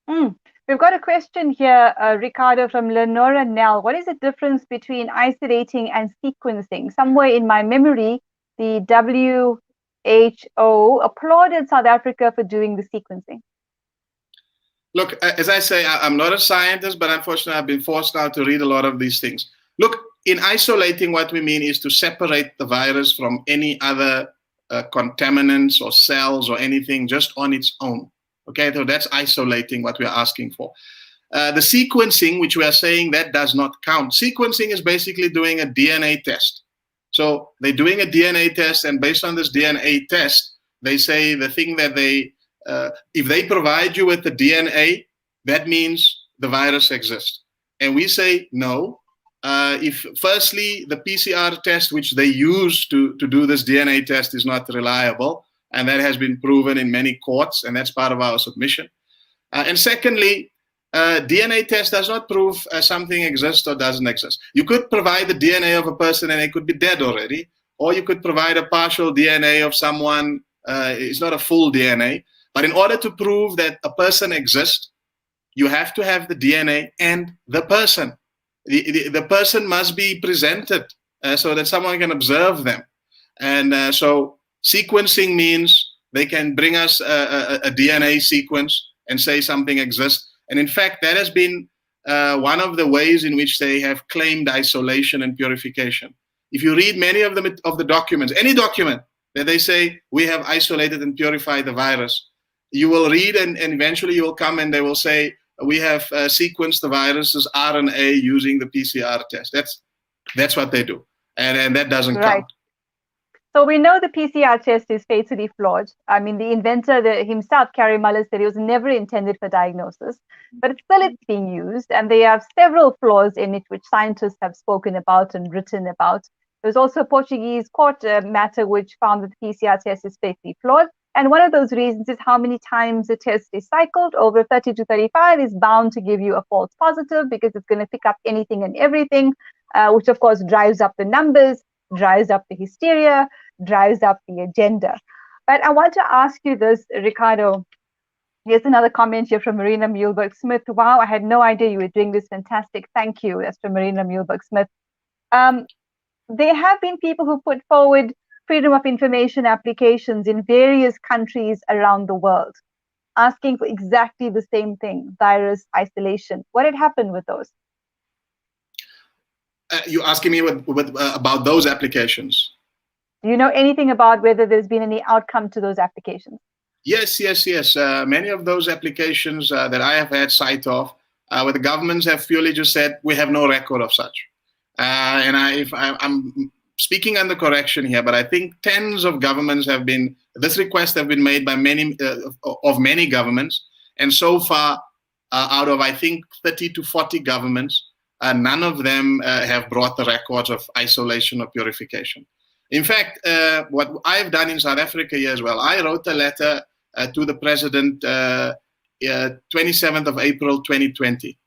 We've got a question here, Ricardo, from Lenora Nell. What is the difference between isolating and sequencing? Somewhere in my memory, the WHO applauded South Africa for doing the sequencing. Look, as I say, I'm not a scientist, but unfortunately I've been forced now to read a lot of these things. Look, in isolating, what we mean is to separate the virus from any other contaminants or cells or anything just on its own. Okay, so that's isolating what we're asking for. The sequencing, which we are saying that does not count. Sequencing is basically doing a DNA test. So they're doing a DNA test, and based on this DNA test, they say the thing that if they provide you with the DNA, that means the virus exists. And we say no. If firstly, the PCR test which they use to do this DNA test is not reliable, and that has been proven in many courts, and that's part of our submission. And secondly, DNA test does not prove something exists or doesn't exist. You could provide the DNA of a person and it could be dead already, or you could provide a partial DNA of someone. It's not a full DNA. But in order to prove that a person exists, you have to have the DNA and the person. The person must be presented so that someone can observe them. And so sequencing means they can bring us a DNA sequence and say something exists. And in fact, that has been one of the ways in which they have claimed isolation and purification. If you read many of the documents, any document that they say we have isolated and purified the virus, you will read and eventually you will come and they will say we have sequenced the virus's RNA using the PCR test. That's what they do. And that doesn't count. So we know the PCR test is fatally flawed. I mean, the inventor himself, Kary Mullis, said it was never intended for diagnosis, but it's being used. And there are several flaws in it, which scientists have spoken about and written about. There's also a Portuguese court matter which found that the PCR test is fatally flawed. And one of those reasons is how many times the test is cycled. Over 30 to 35 is bound to give you a false positive because it's going to pick up anything and everything, which of course drives up the numbers, drives up the hysteria, drives up the agenda. But I want to ask you this, Ricardo. Here's another comment here from Marina Muehlberg-Smith. Wow, I had no idea you were doing this. Fantastic. Thank you. That's from Marina Muehlberg-Smith. There have been people who put forward freedom of information applications in various countries around the world. asking for exactly the same thing, virus isolation. What had happened with those? You're asking me about those applications? Do you know anything about whether there's been any outcome to those applications? Yes. Many of those applications that I have had sight of, where the governments have purely just said, we have no record of such. I'm speaking under correction here, but I think tens of governments this request have been made by many governments. And so far, out of, I think, 30 to 40 governments, none of them have brought the records of isolation or purification. In fact, what I've done in South Africa here as well, I wrote a letter to the president 27th of April 2020.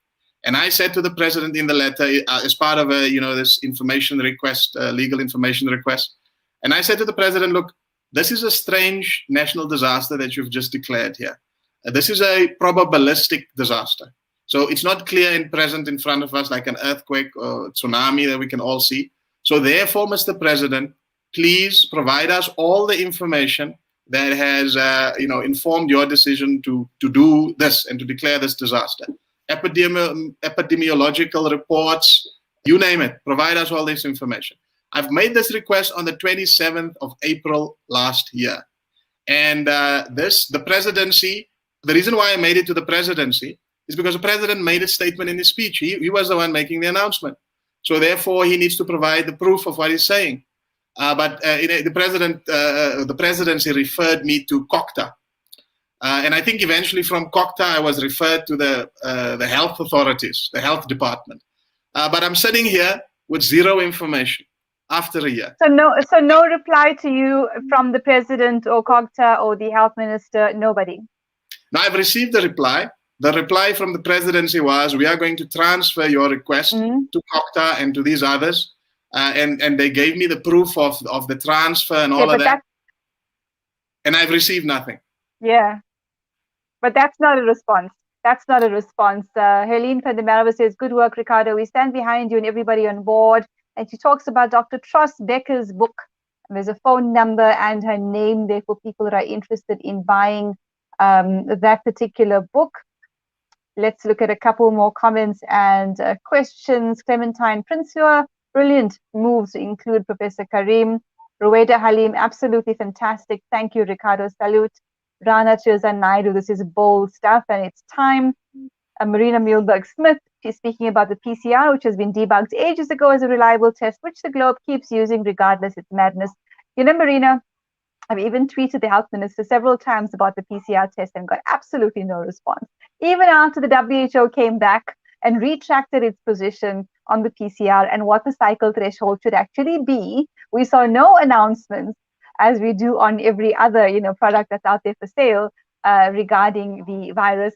And I said to the president in the letter, as part of this information request, legal information request, and I said to the president, look, this is a strange national disaster that you've just declared here. This is a probabilistic disaster. So it's not clear and present in front of us like an earthquake or tsunami that we can all see. So therefore, Mr. President, please provide us all the information that has informed your decision to do this and to declare this disaster. Epidemiological reports, you name it, provide us all this information. I've made this request on the 27th of April last year. And the presidency, the reason why I made it to the presidency is because the president made a statement in his speech. He was the one making the announcement. So therefore, he needs to provide the proof of what he's saying. But the presidency referred me to COCTA. And I think eventually from COCTA, I was referred to the health authorities, the health department. But I'm sitting here with zero information after a year. So no reply to you from the president or COCTA or the health minister, nobody? Now, I've received the reply. The reply from the presidency was, we are going to transfer your request to COCTA and to these others. And they gave me the proof of the transfer and all of that. And I've received nothing. Yeah. But that's not a response. That's not a response. Helene van der Merwe says, good work, Ricardo. We stand behind you and everybody on board. And she talks about Dr. Tross Becker's book. And there's a phone number and her name there for people that are interested in buying that particular book. Let's look at a couple more comments and questions. Clementine Prinsloo, brilliant moves to include Professor Karim. Rueda Halim, absolutely fantastic. Thank you, Ricardo. Salute. Rana Chirza Naidu, this is bold stuff and it's time. Marina Muehlberg-Smith, she's speaking about the PCR, which has been debunked ages ago as a reliable test, which the globe keeps using regardless. It's madness. You know, Marina, I've even tweeted the health minister several times about the PCR test and got absolutely no response. Even after the WHO came back and retracted its position on the PCR and what the cycle threshold should actually be, we saw no announcements, as we do on every other, product that's out there for sale regarding the virus.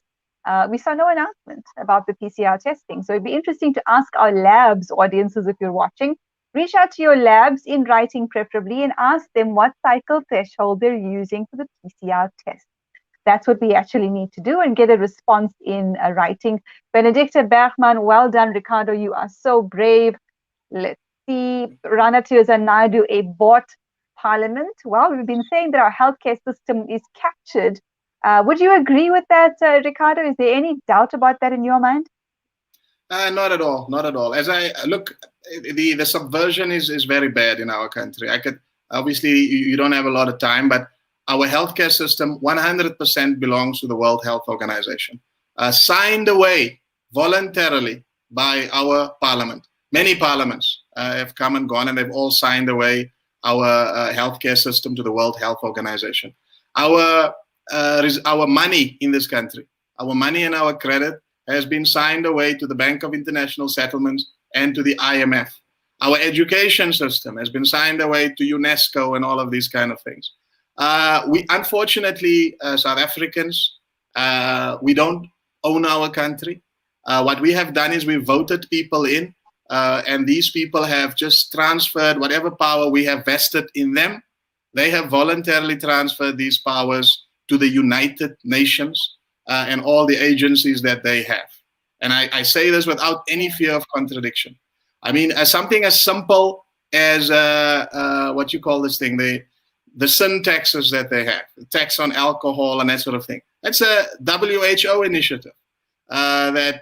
We saw no announcement about the PCR testing. So it'd be interesting to ask our labs audiences, if you're watching, reach out to your labs in writing preferably and ask them what cycle threshold they're using for the PCR test. That's what we actually need to do and get a response in writing. Benedicta Bergman, well done, Ricardo. You are so brave. Let's see. Rana Tirza Naidu, a bot parliament. Well, we've been saying that our healthcare system is captured. Would you agree with that, Ricardo? Is there any doubt about that in your mind? Not at all. Not at all. As I look, the subversion is very bad in our country. Obviously, you don't have a lot of time, but our healthcare system 100% belongs to the World Health Organization, signed away voluntarily by our parliament. Many parliaments have come and gone, and they've all signed away our healthcare system to the World Health Organization. Our money in this country, our money and our credit has been signed away to the Bank of International Settlements and to the IMF. Our education system has been signed away to UNESCO and all of these kind of things. We unfortunately, South Africans, we don't own our country. What we have done is we voted people in, and these people have just transferred whatever power we have vested in them. They have voluntarily transferred these powers to the United Nations and all the agencies that they have. And I say this without any fear of contradiction. I mean, as something as simple as what you call this thing, the sin taxes that they have, the tax on alcohol and that sort of thing. That's a WHO initiative. The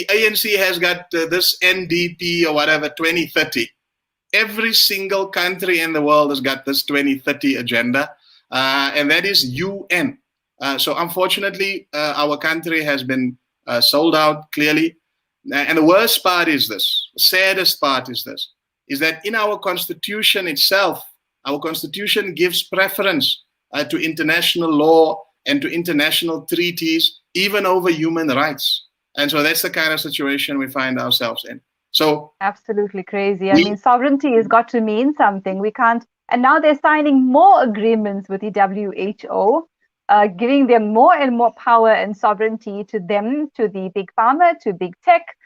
ANC has got this NDP or whatever 2030. Every single country in the world has got this 2030 agenda, and that is UN. So unfortunately, our country has been sold out clearly. And the worst part is this, the saddest part is this, is that in our constitution itself, our constitution gives preference to international law and to international treaties, even over human rights. And so that's the kind of situation we find ourselves in. So absolutely crazy. I mean, sovereignty has got to mean something. We can't, and now they're signing more agreements with the WHO, giving them more and more power and sovereignty to them, to the big pharma, to big tech,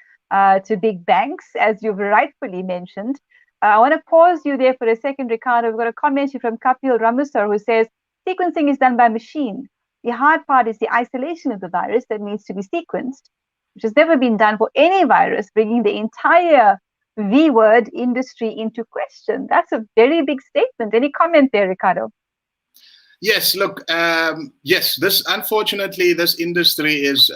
to big banks, as you've rightfully mentioned. I want to pause you there for a second, Ricardo. We've got a comment here from Kapil Ramusar who says, sequencing is done by machine. The hard part is the isolation of the virus that needs to be sequenced, which has never been done for any virus, bringing the entire V-word industry into question. That's a very big statement. Any comment there, Ricardo? Yes, look, yes, unfortunately, this industry is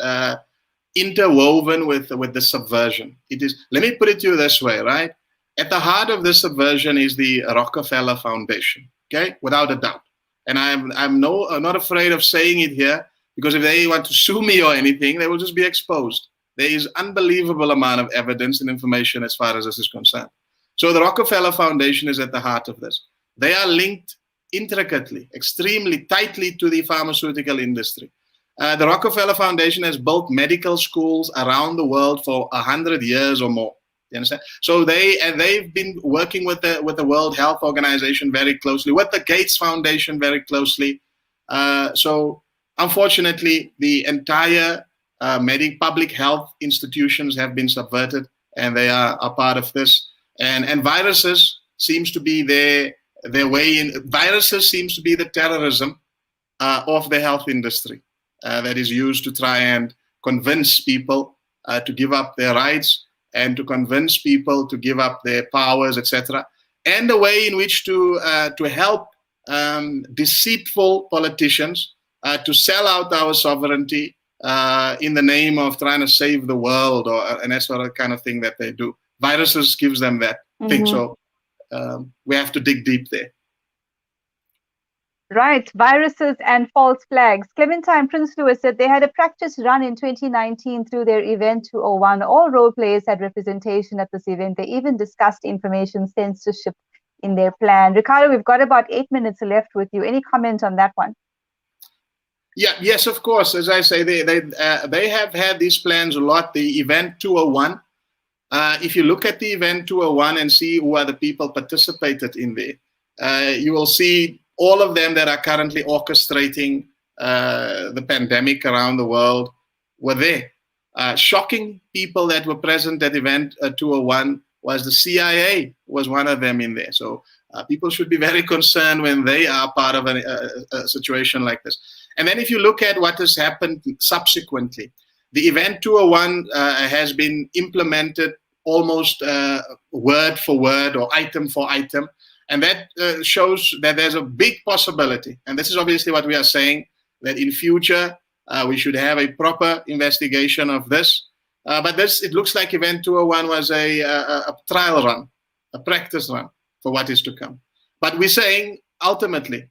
interwoven with the subversion. It is, let me put it to you this way, right? At the heart of this subversion is the Rockefeller Foundation, okay, without a doubt. And I'm not afraid of saying it here, because if they want to sue me or anything, they will just be exposed. There is unbelievable amount of evidence and information as far as this is concerned. So the Rockefeller Foundation is at the heart of this. They are linked intricately, extremely tightly to the pharmaceutical industry. The Rockefeller Foundation has built medical schools around the world for 100 years or more. You understand? So they've been working with the World Health Organization very closely, with the Gates Foundation very closely. So unfortunately, the entire public health institutions have been subverted, and they are a part of this. And viruses seems to be their way in. Viruses seems to be the terrorism of the health industry that is used to try and convince people to give up their rights, and to convince people to give up their powers, etc., and a way in which to help deceitful politicians to sell out our sovereignty in the name of trying to save the world, and that's sort of kind of thing that they do. Viruses gives them that thing, so we have to dig deep there. Right, viruses and false flags. Clementine Prince Louis said they had a practice run in 2019 through their event 201. All role players had representation at this event. They even discussed information censorship in their plan. Ricardo, we've got about 8 minutes left with you. Any comment on that one? Yeah, yes, of course. As I say, they have had these plans a lot. The event 201. If you look at the event 201 and see who are the people participated in there, you will see all of them that are currently orchestrating the pandemic around the world were there. Shocking people that were present at event 201 was the CIA, was one of them in there. So people should be very concerned when they are part of a situation like this. And then if you look at what has happened subsequently, the event 201 has been implemented almost word for word or item for item. And that shows that there's a big possibility, and this is obviously what we are saying, that in future we should have a proper investigation of this. But it looks like Event 201 was a trial run, a practice run for what is to come. But we're saying, ultimately,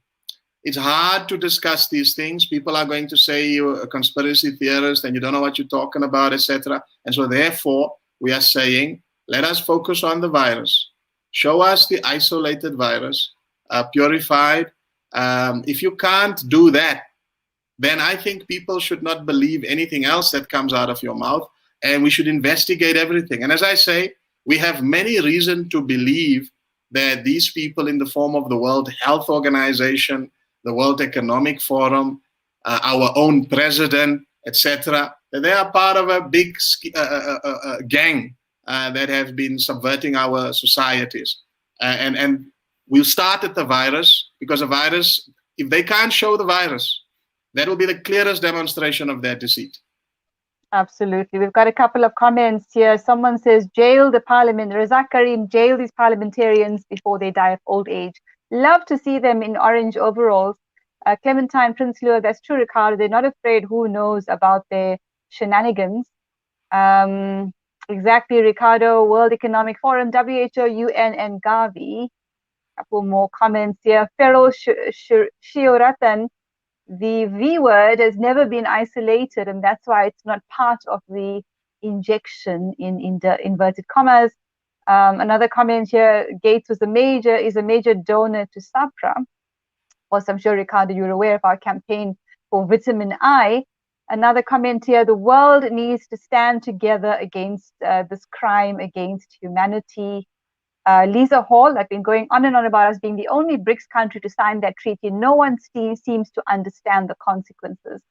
it's hard to discuss these things. People are going to say you're a conspiracy theorist and you don't know what you're talking about, etc. And so therefore, we are saying, let us focus on the virus. Show us the isolated virus, purified. If you can't do that, then I think people should not believe anything else that comes out of your mouth, and we should investigate everything. And as I say, we have many reasons to believe that these people in the form of the World Health Organization, the World Economic Forum, our own president, etc., that they are part of a big gang that have been subverting our societies. And we'll start at the virus, because a virus, if they can't show the virus, that will be the clearest demonstration of their deceit. Absolutely. We've got a couple of comments here. Someone says, jail the parliament. Razak Karim, jail these parliamentarians before they die of old age. Love to see them in orange overalls. Clementine Prince Lure, that's true, Ricardo. They're not afraid. Who knows about their shenanigans? Exactly, Ricardo. World Economic Forum, WHO, UN, and Gavi. Couple more comments here. Feral Shioratan, the V word has never been isolated, and that's why it's not part of the injection in the inverted commas. Another comment here: Gates is a major donor to SAPRA. Also, I'm sure, Ricardo, you're aware of our campaign for vitamin I. Another comment here: the world needs to stand together against this crime against humanity. Lisa Hall, I've been going on and on about us being the only BRICS country to sign that treaty. No one seems to understand the consequences.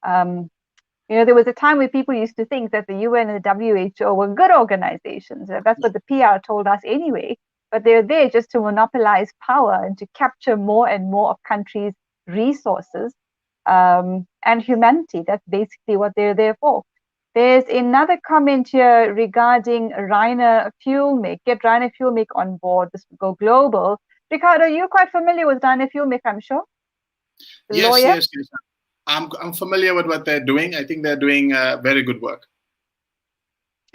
There was a time where people used to think that the UN and the WHO were good organizations. That's what the PR told us anyway. But they're there just to monopolize power and to capture more and more of countries' resources and humanity. That's basically what they're there for. There's another comment here regarding Rainer Fuelmick. Get Rainer Fuelmick on board. This will go global. Ricardo, you're quite familiar with Rainer Fuelmick, I'm sure. The lawyer? Yes. I'm familiar with what they're doing. I think they're doing very good work.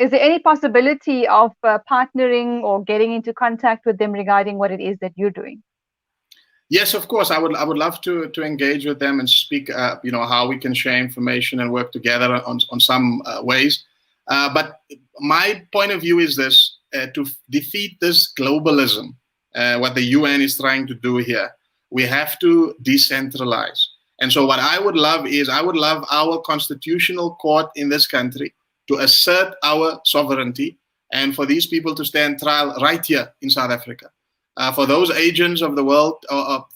Is there any possibility of partnering or getting into contact with them regarding what it is that you're doing? Yes, of course. I would love to engage with them and speak. How we can share information and work together on some ways. But my point of view is this: to defeat this globalism, what the UN is trying to do here, we have to decentralize. And so, what I would love our constitutional court in this country to assert our sovereignty, and for these people to stand trial right here in South Africa. For those agents of the world,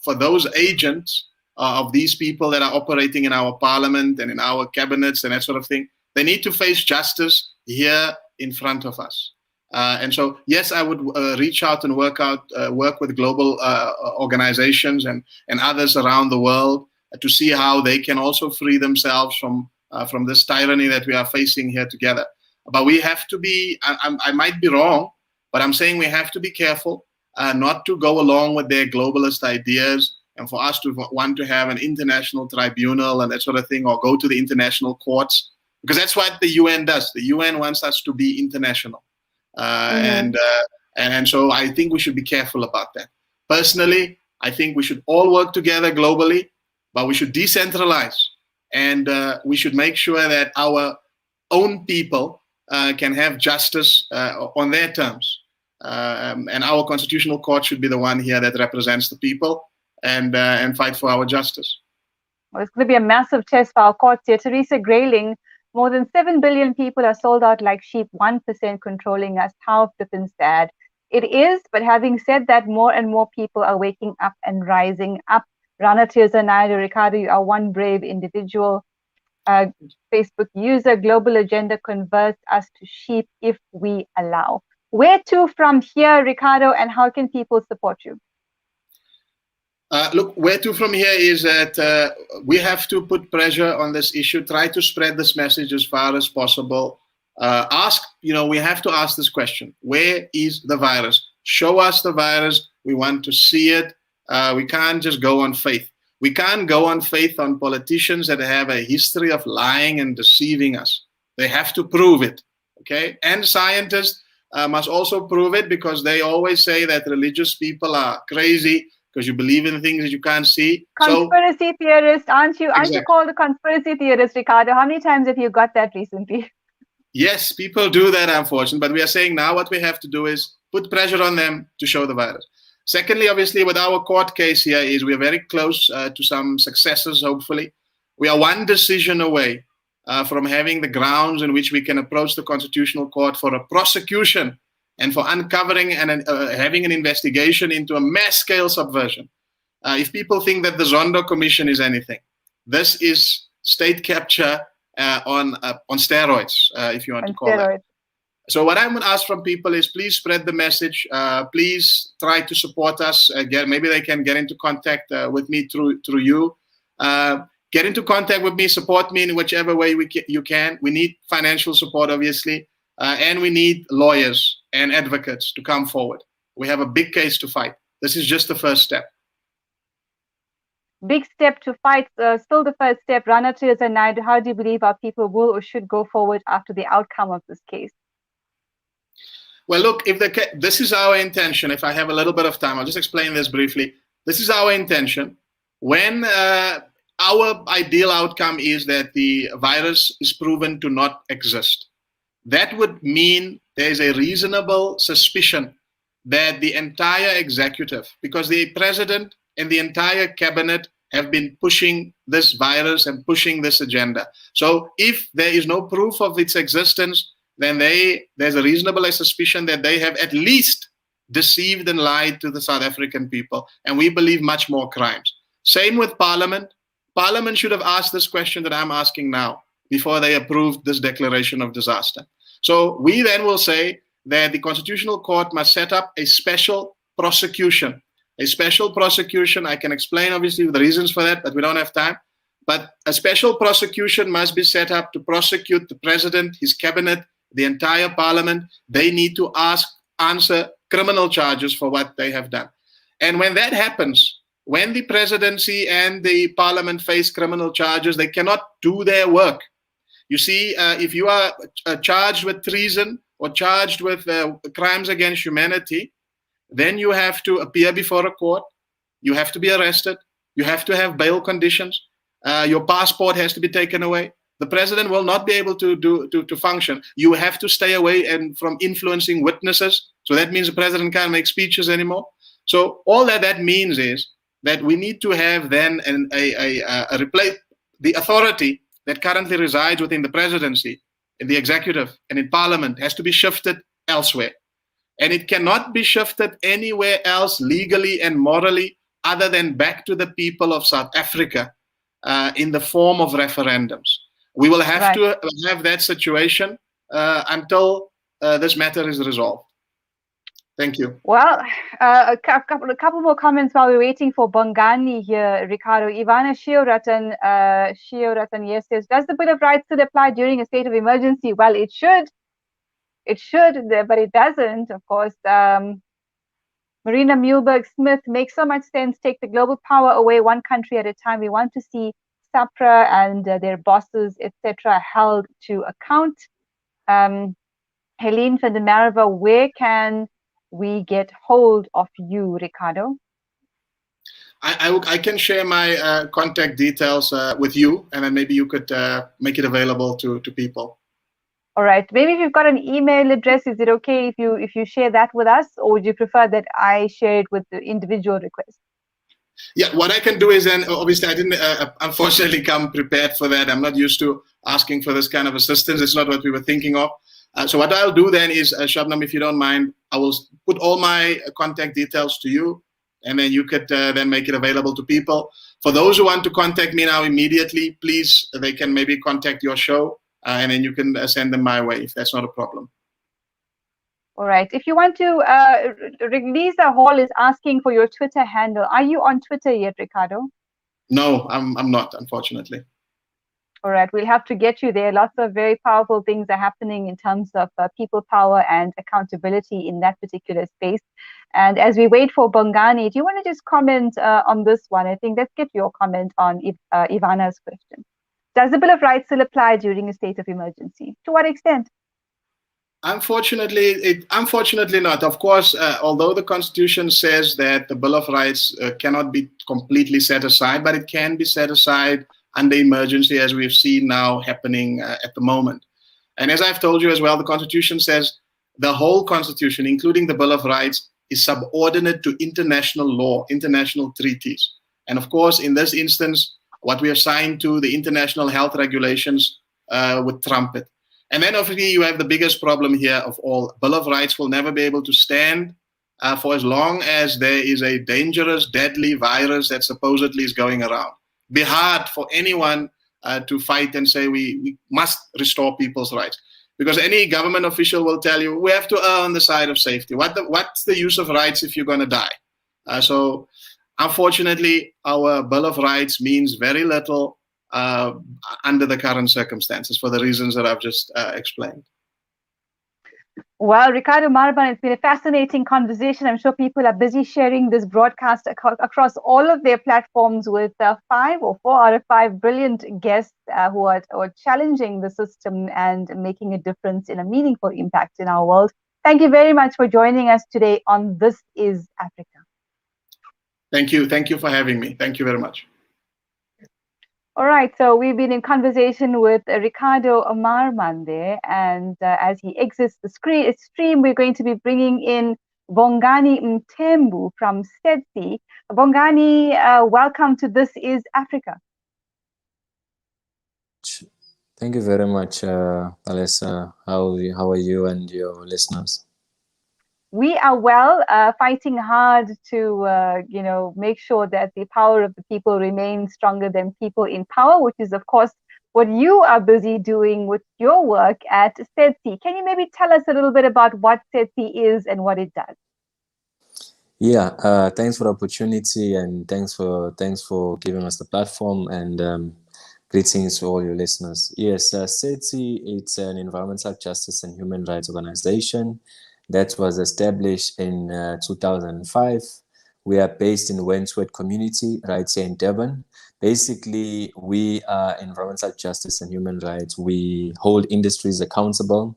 for those agents of these people that are operating in our parliament and in our cabinets and that sort of thing, they need to face justice here in front of us. And so, yes, I would reach out and work with global organizations and others around the world to see how they can also free themselves from this tyranny that we are facing here together. But we have to be, I might be wrong, but I'm saying we have to be careful. Not to go along with their globalist ideas, and for us to want to have an international tribunal and that sort of thing, or go to the international courts, because that's what the UN does. The UN wants us to be international, and so I think we should be careful about that. Personally, I think we should all work together globally, but we should decentralize, and we should make sure that our own people can have justice on their terms. And our constitutional court should be the one here that represents the people and fight for our justice. Well, it's going to be a massive test for our courts here. Teresa Grayling, more than 7 billion people are sold out like sheep, 1% controlling us. How flippin' sad. It is, but having said that, more and more people are waking up and rising up. Rana Tirza Naidu, Ricardo, you are one brave individual. Facebook user, global agenda converts us to sheep if we allow. Where to from here, Ricardo, and how can people support you? Look, where to from here is that we have to put pressure on this issue, try to spread this message as far as possible. We have to ask this question: where is the virus? Show us the virus. We want to see it. We can't just go on faith. We can't go on faith on politicians that have a history of lying and deceiving us. They have to prove it, okay? And scientists must also prove it, because they always say that religious people are crazy because you believe in things that you can't see. Conspiracy theorist, aren't you? Aren't you called a conspiracy theorist, Ricardo? How many times have you got that recently? Yes, people do that, unfortunately. But we are saying now what we have to do is put pressure on them to show the virus. Secondly, obviously, with our court case here is we are very close to some successes, hopefully. We are one decision away from having the grounds in which we can approach the Constitutional Court for a prosecution and for uncovering and having an investigation into a mass-scale subversion. If people think that the Zondo Commission is anything, this is state capture on steroids, if you want to call it. So what I'm going to ask from people is, please spread the message. Please try to support us. Maybe they can get into contact with me through you. get into contact with me, support me in whichever way you can. We need financial support, obviously, and we need lawyers and advocates to come forward. We have a big case to fight. This is just the first step. Big step to fight, still the first step. Rana Teresa Naidu, how do you believe our people will or should go forward after the outcome of this case? Well, look, this is our intention. If I have a little bit of time, I'll just explain this briefly. This is our intention. When our ideal outcome is that the virus is proven to not exist, that would mean there's a reasonable suspicion that the entire executive, because the president and the entire cabinet have been pushing this virus and pushing this agenda. So if there is no proof of its existence, then there's a reasonable suspicion that they have at least deceived and lied to the South African people. And we believe much more crimes. Same with Parliament. Parliament should have asked this question that I'm asking now before they approved this declaration of disaster. So we then will say that the Constitutional Court must set up a special prosecution. A special prosecution, I can explain obviously the reasons for that, but we don't have time. But a special prosecution must be set up to prosecute the president, his cabinet, the entire parliament. They need to answer criminal charges for what they have done. And when that happens, when the presidency and the parliament face criminal charges, they cannot do their work. You see, if you are charged with treason or charged with crimes against humanity, then you have to appear before a court, you have to be arrested, you have to have bail conditions, your passport has to be taken away. The president will not be able to function. You have to stay away from influencing witnesses. So that means the president can't make speeches anymore. So all that means is that we need to have then the authority that currently resides within the presidency, in the executive, and in parliament has to be shifted elsewhere. And it cannot be shifted anywhere else legally and morally other than back to the people of South Africa in the form of referendums. We will have to have that situation until this matter is resolved. Thank you. Well, a couple more comments while we're waiting for Bongani here, Ricardo. Ivana Shioratan yes says, does the Bill of Rights still apply during a state of emergency? Well, it should. It should, but it doesn't, of course. Marina Muehlberg-Smith makes so much sense. Take the global power away one country at a time. We want to see SAPRA and their bosses, etc., held to account. Helene van der Merwe, where can we get hold of you, Ricardo? I can share my contact details with you, and then maybe you could make it available to people. All right. Maybe if you've got an email address, is it okay if you share that with us, or would you prefer that I share it with the individual request? Yeah, what I can do is then, obviously, I didn't unfortunately come prepared for that. I'm not used to asking for this kind of assistance. It's not what we were thinking of. So what I'll do then is, Shabnam, if you don't mind, I will put all my contact details to you, and then you could then make it available to people. For those who want to contact me now immediately, please, they can maybe contact your show. And then you can send them my way if that's not a problem. All right. If you want to, Lisa Hall is asking for your Twitter handle. Are you on Twitter yet, Ricardo? No, I'm not, unfortunately. All right. We'll have to get you there. Lots of very powerful things are happening in terms of people power and accountability in that particular space. And as we wait for Bongani, do you want to just comment on this one? I think let's get your comment on Ivana's question. Does the Bill of Rights still apply during a state of emergency? To what extent? Unfortunately not. Of course, although the Constitution says that the Bill of Rights cannot be completely set aside, but it can be set aside under emergency, as we've seen now happening at the moment. And as I've told you as well, the Constitution says the whole Constitution, including the Bill of Rights, is subordinate to international law, international treaties. And of course, in this instance, what we are signed to, the international health regulations, would trump it. And then obviously you have the biggest problem here of all. Bill of Rights will never be able to stand for as long as there is a dangerous, deadly virus that supposedly is going around. Be hard for anyone to fight and say we must restore people's rights. Because any government official will tell you, we have to err on the side of safety. What's the use of rights if you're going to die? So unfortunately, our Bill of Rights means very little under the current circumstances for the reasons that I've just explained. Well, Ricardo Marban, it's been a fascinating conversation. I'm sure people are busy sharing this broadcast across all of their platforms with 5 or 4 out of 5 brilliant guests who are challenging the system and making a difference in a meaningful impact in our world. Thank you very much for joining us today on This is Africa. Thank you. Thank you for having me. Thank you very much. All right, so we've been in conversation with Ricardo Marban there, and as he exits the stream, we're going to be bringing in Bongani Mthembu from SETSI. Bongani, welcome to This is Africa. Thank you very much, Palesa. How are you and your listeners? We are well, fighting hard to, make sure that the power of the people remains stronger than people in power, which is, of course, what you are busy doing with your work at SETSI. Can you maybe tell us a little bit about what SETSI is and what it does? Yeah, thanks for the opportunity, and thanks for giving us the platform, and greetings to all your listeners. Yes, SETSI, it's an environmental justice and human rights organization that was established in 2005. We are based in Wentworth community right here in Durban. Basically, we are environmental justice and human rights. We hold industries accountable,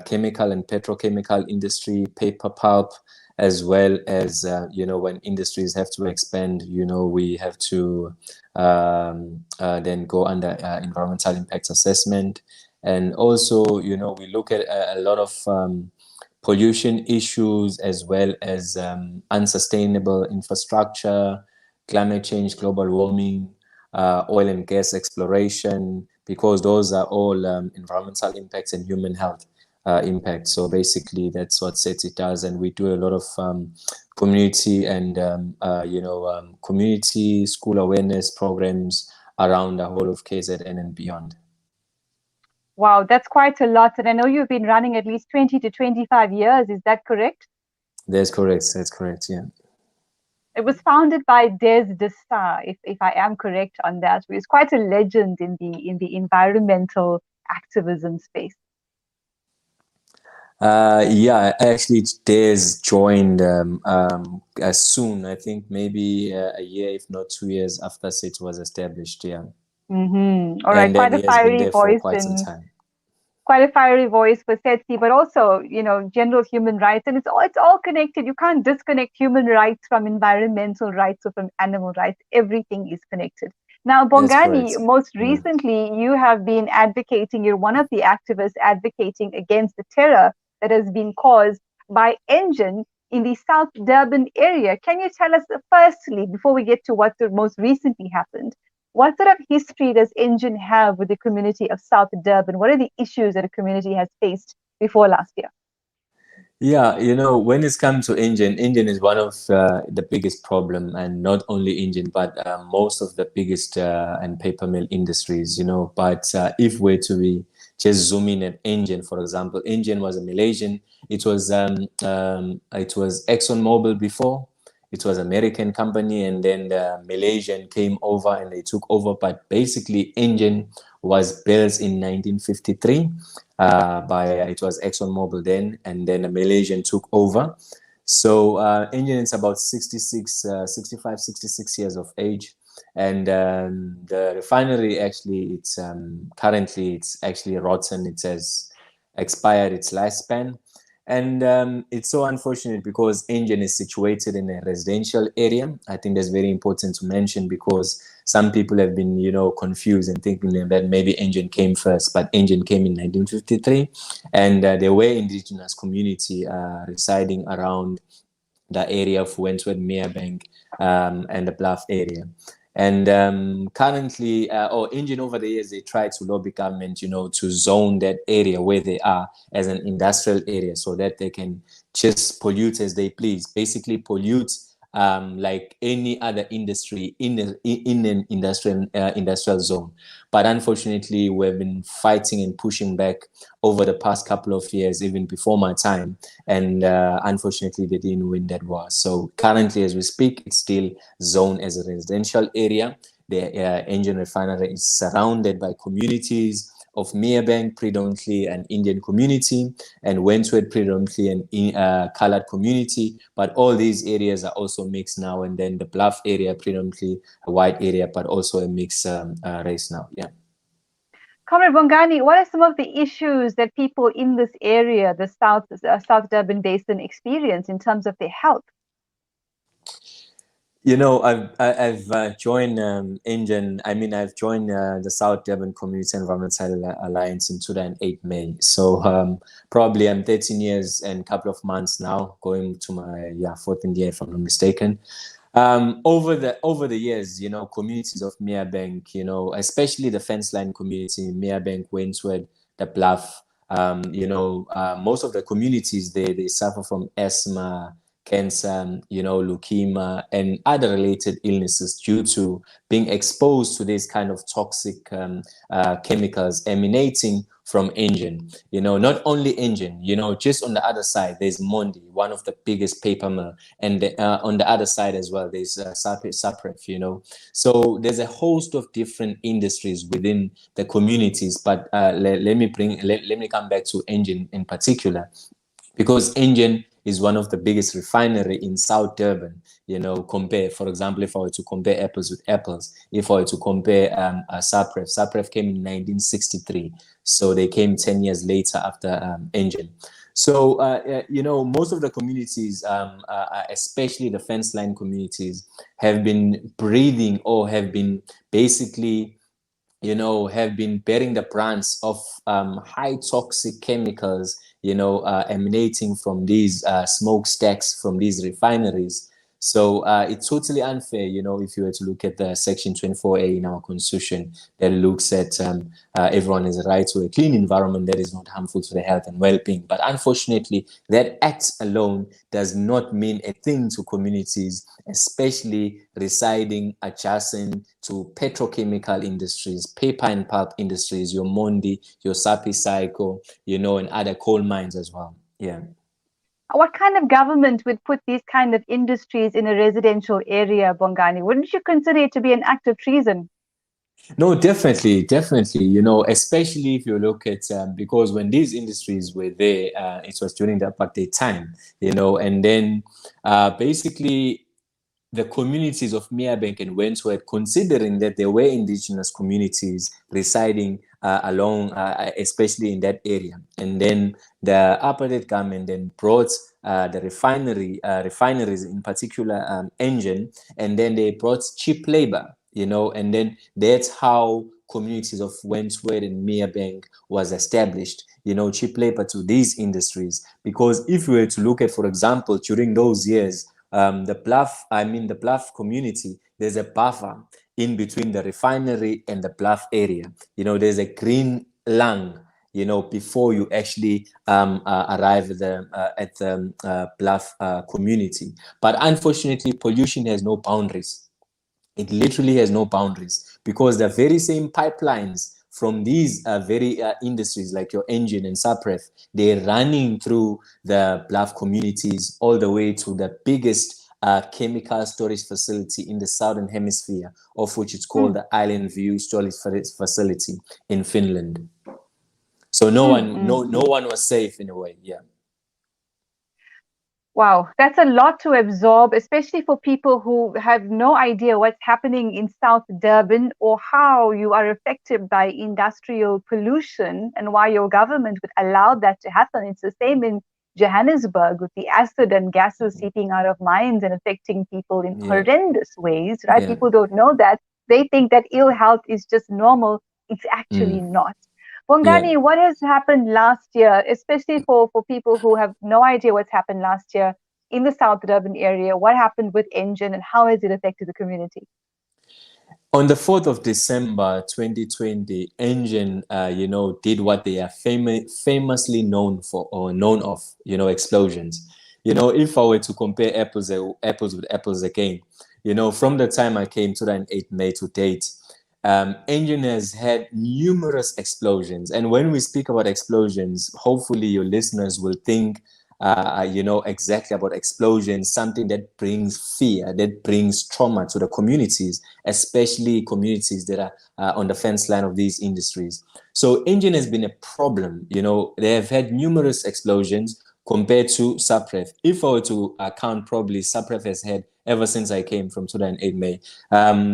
chemical and petrochemical industry, paper pulp, as well as, when industries have to expand, we have to then go under environmental impact assessment. And also, we look at a lot of pollution issues, as well as unsustainable infrastructure, climate change, global warming, oil and gas exploration, because those are all environmental impacts and human health impact. So basically, that's what SETSI does, and we do a lot of community and community school awareness programs around the whole of KZN and beyond. Wow, that's quite a lot. And I know you've been running at least 20 to 25 years. Is that correct? That's correct. That's correct, yeah. It was founded by Des de Star, if I am correct on that. He's quite a legend in the environmental activism space. Yeah, actually, Des joined as soon, I think maybe a year, if not 2 years after SETSI was established, yeah. Mm-hmm. All right, and then he has been there for quite some time. Quite a fiery voice for SETSI, but also, general human rights. And it's all connected. You can't disconnect human rights from environmental rights or from animal rights. Everything is connected. Now, Bongani, most recently, you have been advocating, you're one of the activists advocating against the terror that has been caused by Engine in the South Durban area. Can you tell us, firstly, before we get to what most recently happened, what sort of history does Engine have with the community of South Durban? What are the issues that the community has faced before last year? Yeah, when it's come to Engine is one of the biggest problem, and not only Engine, but most of the biggest and paper mill industries, But if we're to be just zoom in at Engine, for example, Engine was a Malaysian. It was ExxonMobil before. It was American company, and then the Malaysian came over and they took over. But basically, Engine was built in 1953 it was ExxonMobil then, and then the Malaysian took over. So Engine is about 66 years of age. And the refinery, actually, it's currently it's actually rotten. It has expired its lifespan. And it's so unfortunate because Engine is situated in a residential area. I think that's very important to mention, because some people have been, confused and thinking that maybe Engine came first, but Engine came in 1953, and there were indigenous community residing around the area of Wentworth, Merebank, and the Bluff area. And currently, Engine over the years, they tried to lobby government, to zone that area where they are as an industrial area, so that they can just pollute as they please, basically pollute like any other industry in an industrial zone. But unfortunately, we've been fighting and pushing back over the past couple of years, even before my time, and unfortunately they didn't win that war. So currently, as we speak, it's still zoned as a residential area. The Engen refinery is surrounded by communities of Merebank, predominantly an Indian community, and Wentworth, predominantly an colored community. But all these areas are also mixed now. And then the Bluff area, predominantly a white area, but also a mixed race now. Yeah. Comrade Bongani, what are some of the issues that people in this area, the South Durban Basin, experience in terms of their health? You know, I've joined Engen. I mean, I've joined the South Durban Community Environmental Alliance in 2008 May. So probably I'm 13 years and a couple of months now, going to my 14th year, if I'm not mistaken. Over the years, you know, communities of Merebank, you know, especially the fence line community, Merebank, Wentworth, the Bluff, you know, most of the communities they suffer from asthma, cancer, you know, leukemia, and other related illnesses due to being exposed to these kind of toxic chemicals emanating from Engen. You know, not only Engen, you know, just on the other side, there's Mondi, one of the biggest paper mill. And on the other side as well, there's Sapref, you know. So there's a host of different industries within the communities. But let me come back to Engen in particular, because Engen is one of the biggest refinery in South Durban. You know, for example, if I were to compare apples with apples, if I were to compare Sapref came in 1963. So they came 10 years later after Engen. So, you know, most of the communities, especially the fence line communities, have been breathing or have been basically, you know, have been bearing the brunt of high toxic chemicals, you know, emanating from these smokestacks from these refineries. So it's totally unfair, you know, if you were to look at the Section 24A in our Constitution that looks at everyone has a right to a clean environment that is not harmful to the health and well-being. But unfortunately, that act alone does not mean a thing to communities, especially residing adjacent to petrochemical industries, paper and pulp industries, your Mondi, your Sapi Cycle, you know, and other coal mines as well. Yeah. What kind of government would put these kind of industries in a residential area, Bongani? Wouldn't you consider it to be an act of treason? No, definitely. You know, especially if you look at because when these industries were there, it was during the apartheid time, you know, and then basically the communities of Merebank and Wentworth, considering that there were indigenous communities residing along, especially in that area. And then the apartheid government then brought the refineries, in particular Engen, and then they brought cheap labor, you know, and then that's how communities of Wentworth and Merebank was established, you know, cheap labor to these industries. Because if we were to look at, for example, during those years, the Bluff community, there's a buffer in between the refinery and the Bluff area. You know, there's a green lung, you know, before you actually arrive at the Bluff community. But unfortunately, pollution has no boundaries. It literally has no boundaries, because the very same pipelines from these very industries like your Engen and Sapref, they're running through the Bluff communities all the way to the biggest chemical storage facility in the Southern Hemisphere, of which it's called the Island View Storage Facility in Finland. So no one was safe in a way. Yeah. Wow, that's a lot to absorb, especially for people who have no idea what's happening in South Durban or how you are affected by industrial pollution and why your government would allow that to happen. It's the same in Johannesburg with the acid and gases seeping out of mines and affecting people in horrendous ways, right? Yeah. People don't know that. They think that ill health is just normal. It's actually not. Bongani, what has happened last year, especially for people who have no idea what's happened last year in the South Durban area? What happened with Engen and how has it affected the community? On the 4th of December 2020, Engen, you know, did what they are famously known for, or known of, you know, explosions. You know, if I were to compare apples with apples again, you know, from the time I came to that 8 May to date, Engen has had numerous explosions. And when we speak about explosions, hopefully your listeners will think exactly about explosions, something that brings fear, that brings trauma to the communities, especially communities that are on the fence line of these industries. So Engen has been a problem. They have had numerous explosions compared to Sapref. If I were to count, probably Sapref has had, ever since I came from 2008 May,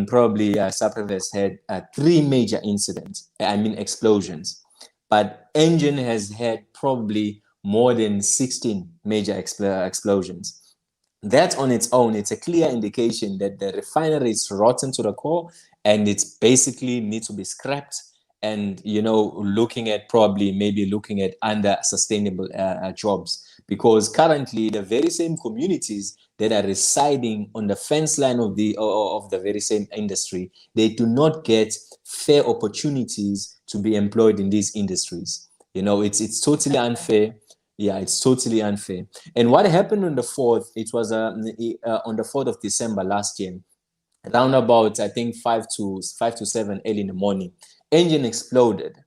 probably Sapref has had 3 major incidents, explosions. But Engen has had probably more than 16 major explosions. That on its own, it's a clear indication that the refinery is rotten to the core and it's basically needs to be scrapped, and looking at under sustainable jobs, because currently the very same communities that are residing on the fence line of the very same industry, they do not get fair opportunities to be employed in these industries. It's totally unfair. Yeah, it's totally unfair. And what happened on the 4th, it was on the 4th of December last year, around about, I think, 5 to 7 early in the morning, engine exploded.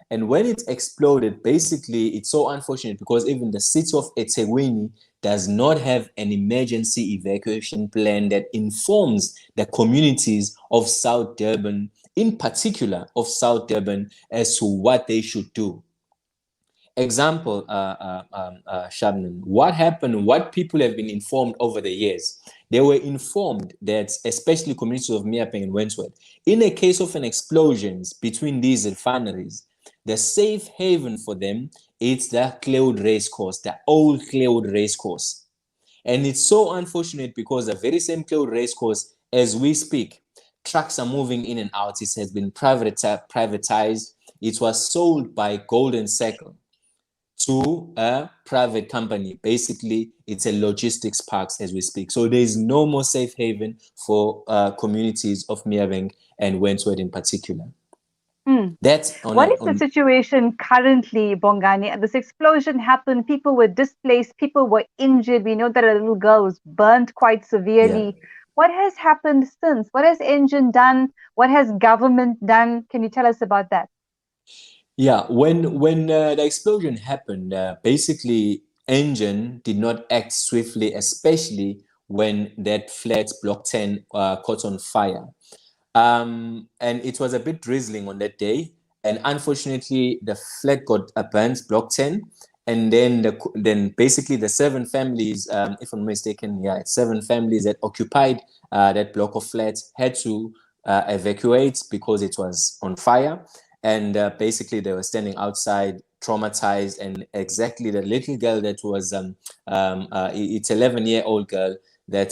And when it exploded, basically, it's so unfortunate because even the city of eThekwini does not have an emergency evacuation plan that informs the communities of South Durban, in particular of South Durban, as to what they should do. Example, Shabnam, what people have been informed over the years, they were informed that, especially communities of Meapeng and Wentworth, in a case of an explosion between these refineries, the safe haven for them, it's the Cloud Racecourse, the old Cloud Racecourse. And it's so unfortunate because the very same Cloud Racecourse, as we speak, trucks are moving in and out. It has been privatized. It was sold by Golden Circle to a private company. Basically, it's a logistics park as we speak. So there is no more safe haven for communities of Meapeng and Wentworth in particular. That's what is the situation currently, Bongani? This explosion happened, people were displaced, people were injured. We know that a little girl was burnt quite severely. Yeah. What has happened since? What has Engen done? What has government done? Can you tell us about that? Yeah, when the explosion happened, basically Engen did not act swiftly, especially when that flat Block 10 caught on fire. And it was a bit drizzling on that day. And unfortunately, the flat got burnt, Block 10. And then basically the 7 families, if I'm mistaken, yeah, 7 families that occupied that block of flats had to evacuate because it was on fire. And basically they were standing outside, traumatized. And exactly the little girl that was, it's 11-year-old girl that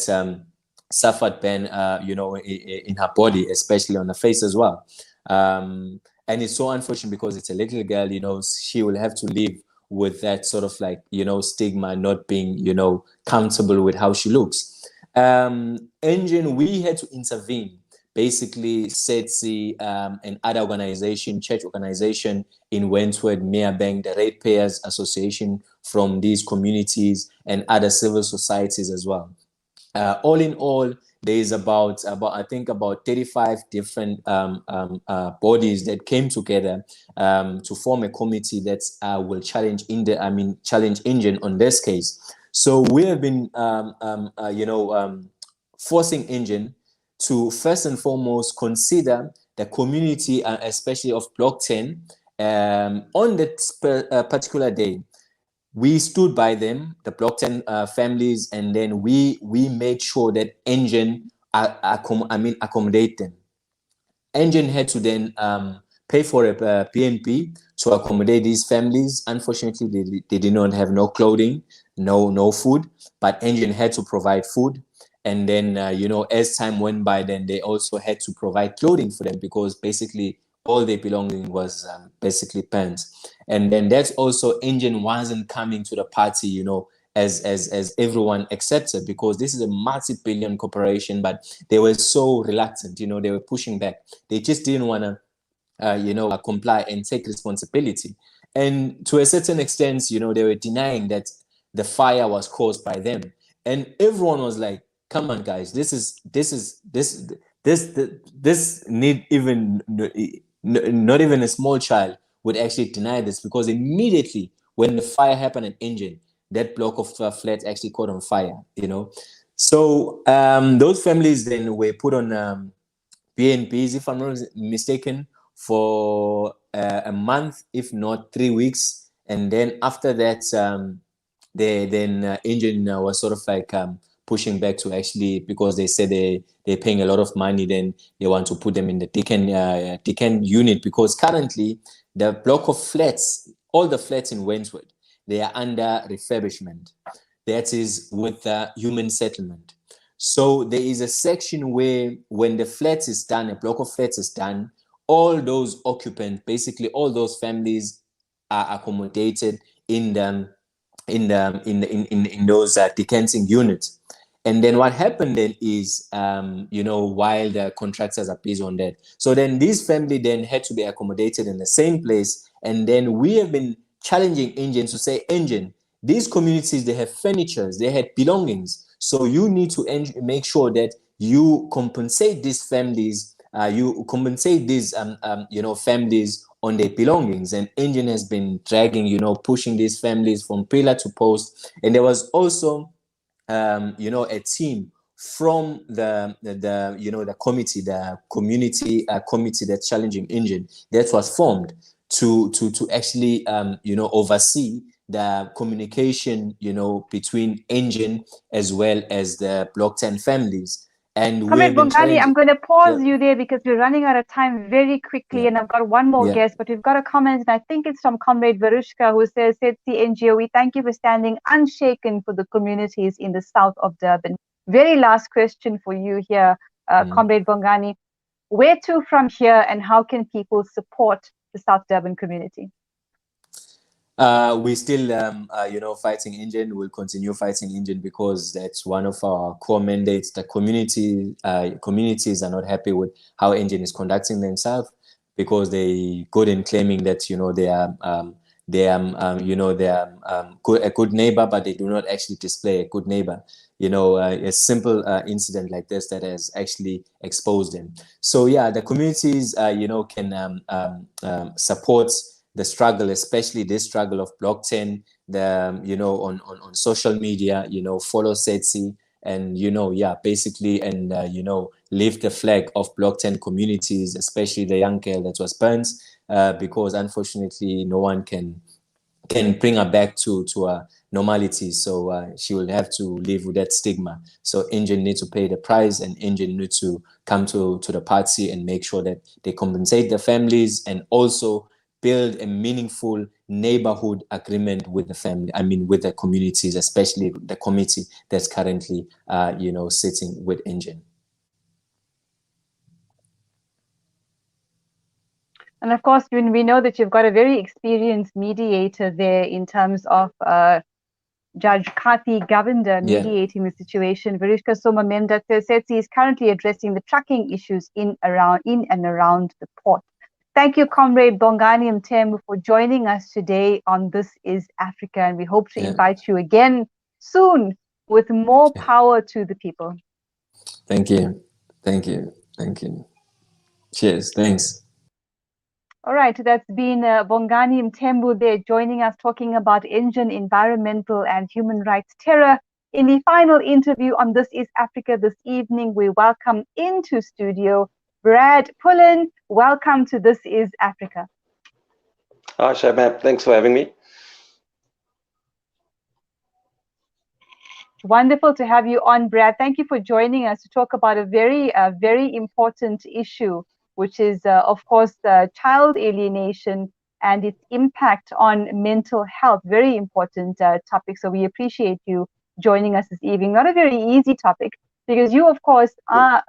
suffered burn, in her body, especially on the face as well. And it's so unfortunate because it's a little girl, she will have to live with that sort of stigma, not being, comfortable with how she looks. Engen, we had to intervene. Basically, SETSI and other organization, church organization in Wentworth, Meapeng, the Ratepayers Association from these communities and other civil societies as well. All in all, there is about 35 different bodies that came together to form a committee that will challenge Engen on this case. So we have been forcing Engen to first and foremost consider the community, especially of Block 10, on that particular day. We stood by them, the Block 10 families, and then we made sure that Engen accommodate them. Engen had to then pay for a PNP to accommodate these families. Unfortunately, they did not have no clothing, no food, but Engen had to provide food. And then, as time went by, then they also had to provide clothing for them because basically all their belonging was basically pants. And then that's also Engen wasn't coming to the party, as everyone accepted, because this is a multi-billion corporation, but they were so reluctant, they were pushing back. They just didn't want to, comply and take responsibility. And to a certain extent, they were denying that the fire was caused by them. And everyone was like, come on, guys, this need even, not even a small child would actually deny this, because immediately when the fire happened at Engen, that block of flats actually caught on fire, you know. So those families then were put on BNPs, if I'm not mistaken, for a month, if not 3 weeks. And then after that, Engine was sort of like pushing back to actually, because they said they're paying a lot of money, then they want to put them in the Deacon unit, because currently the block of flats, all the flats in Wentworth, they are under refurbishment. That is with human settlement. So there is a section where when the flats is done, a block of flats is done, all those occupants, basically all those families are accommodated in those decanting units. And then what happened then is, while the contractors are busy on that, so then this family then had to be accommodated in the same place. And then we have been challenging Engine to say, Engine, these communities, they have furnitures, they had belongings. So you need to make sure that you compensate these families, families on their belongings. And Engine has been dragging, pushing these families from pillar to post. And there was also, a team from the committee, the community committee that's challenging Engine, that was formed to actually, oversee the communication, between Engine as well as the Block 10 families. And Comrade Bongani, I'm going to pause Yeah. you there because we're running out of time very quickly, and I've got one more guest, but we've got a comment, and I think it's from Comrade Varushka, who says, NGO, we thank you for standing unshaken for the communities in the south of Durban. Very last question for you here, Comrade Bongani. Where to from here, and how can people support the South Durban community? We still, fighting Engine. We'll continue fighting Engine because that's one of our core mandates. The communities are not happy with how Engine is conducting themselves, because they good in claiming that they are a good neighbor, but they do not actually display a good neighbor. A simple incident like this that has actually exposed them. So yeah, the communities can support the struggle, especially this struggle of Block 10, on social media, follow Setsi, and, basically, and, lift the flag of Block 10 communities, especially the young girl that was burnt, because unfortunately, no one can bring her back to a normality. So she will have to live with that stigma. So Engine need to pay the price, and Engine need to come to the party and make sure that they compensate the families, and also build a meaningful neighborhood agreement with the family. I mean, with the communities, especially the committee that's currently, sitting with Engine. And of course, we know that you've got a very experienced mediator there in terms of Judge Kati Govender mediating the situation. Varishka Somamenda Setsi is currently addressing the trucking issues in and around the port. Thank you, Comrade Bongani Mthembu, for joining us today on This Is Africa, and we hope to invite you again soon with more power to the people. Thank you. Thank you. Thank you. Cheers. Thanks. All right, that's been Bongani Mthembu there joining us, talking about Engine environmental and human rights terror. In the final interview on This Is Africa this evening, we welcome into studio Brad Pullen. Welcome to This Is Africa. Hi, Shabnam. Thanks for having me. Wonderful to have you on, Brad. Thank you for joining us to talk about a very important issue, which is, of course, child alienation and its impact on mental health. Very important topic. So we appreciate you joining us this evening. Not a very easy topic, because you, of course, are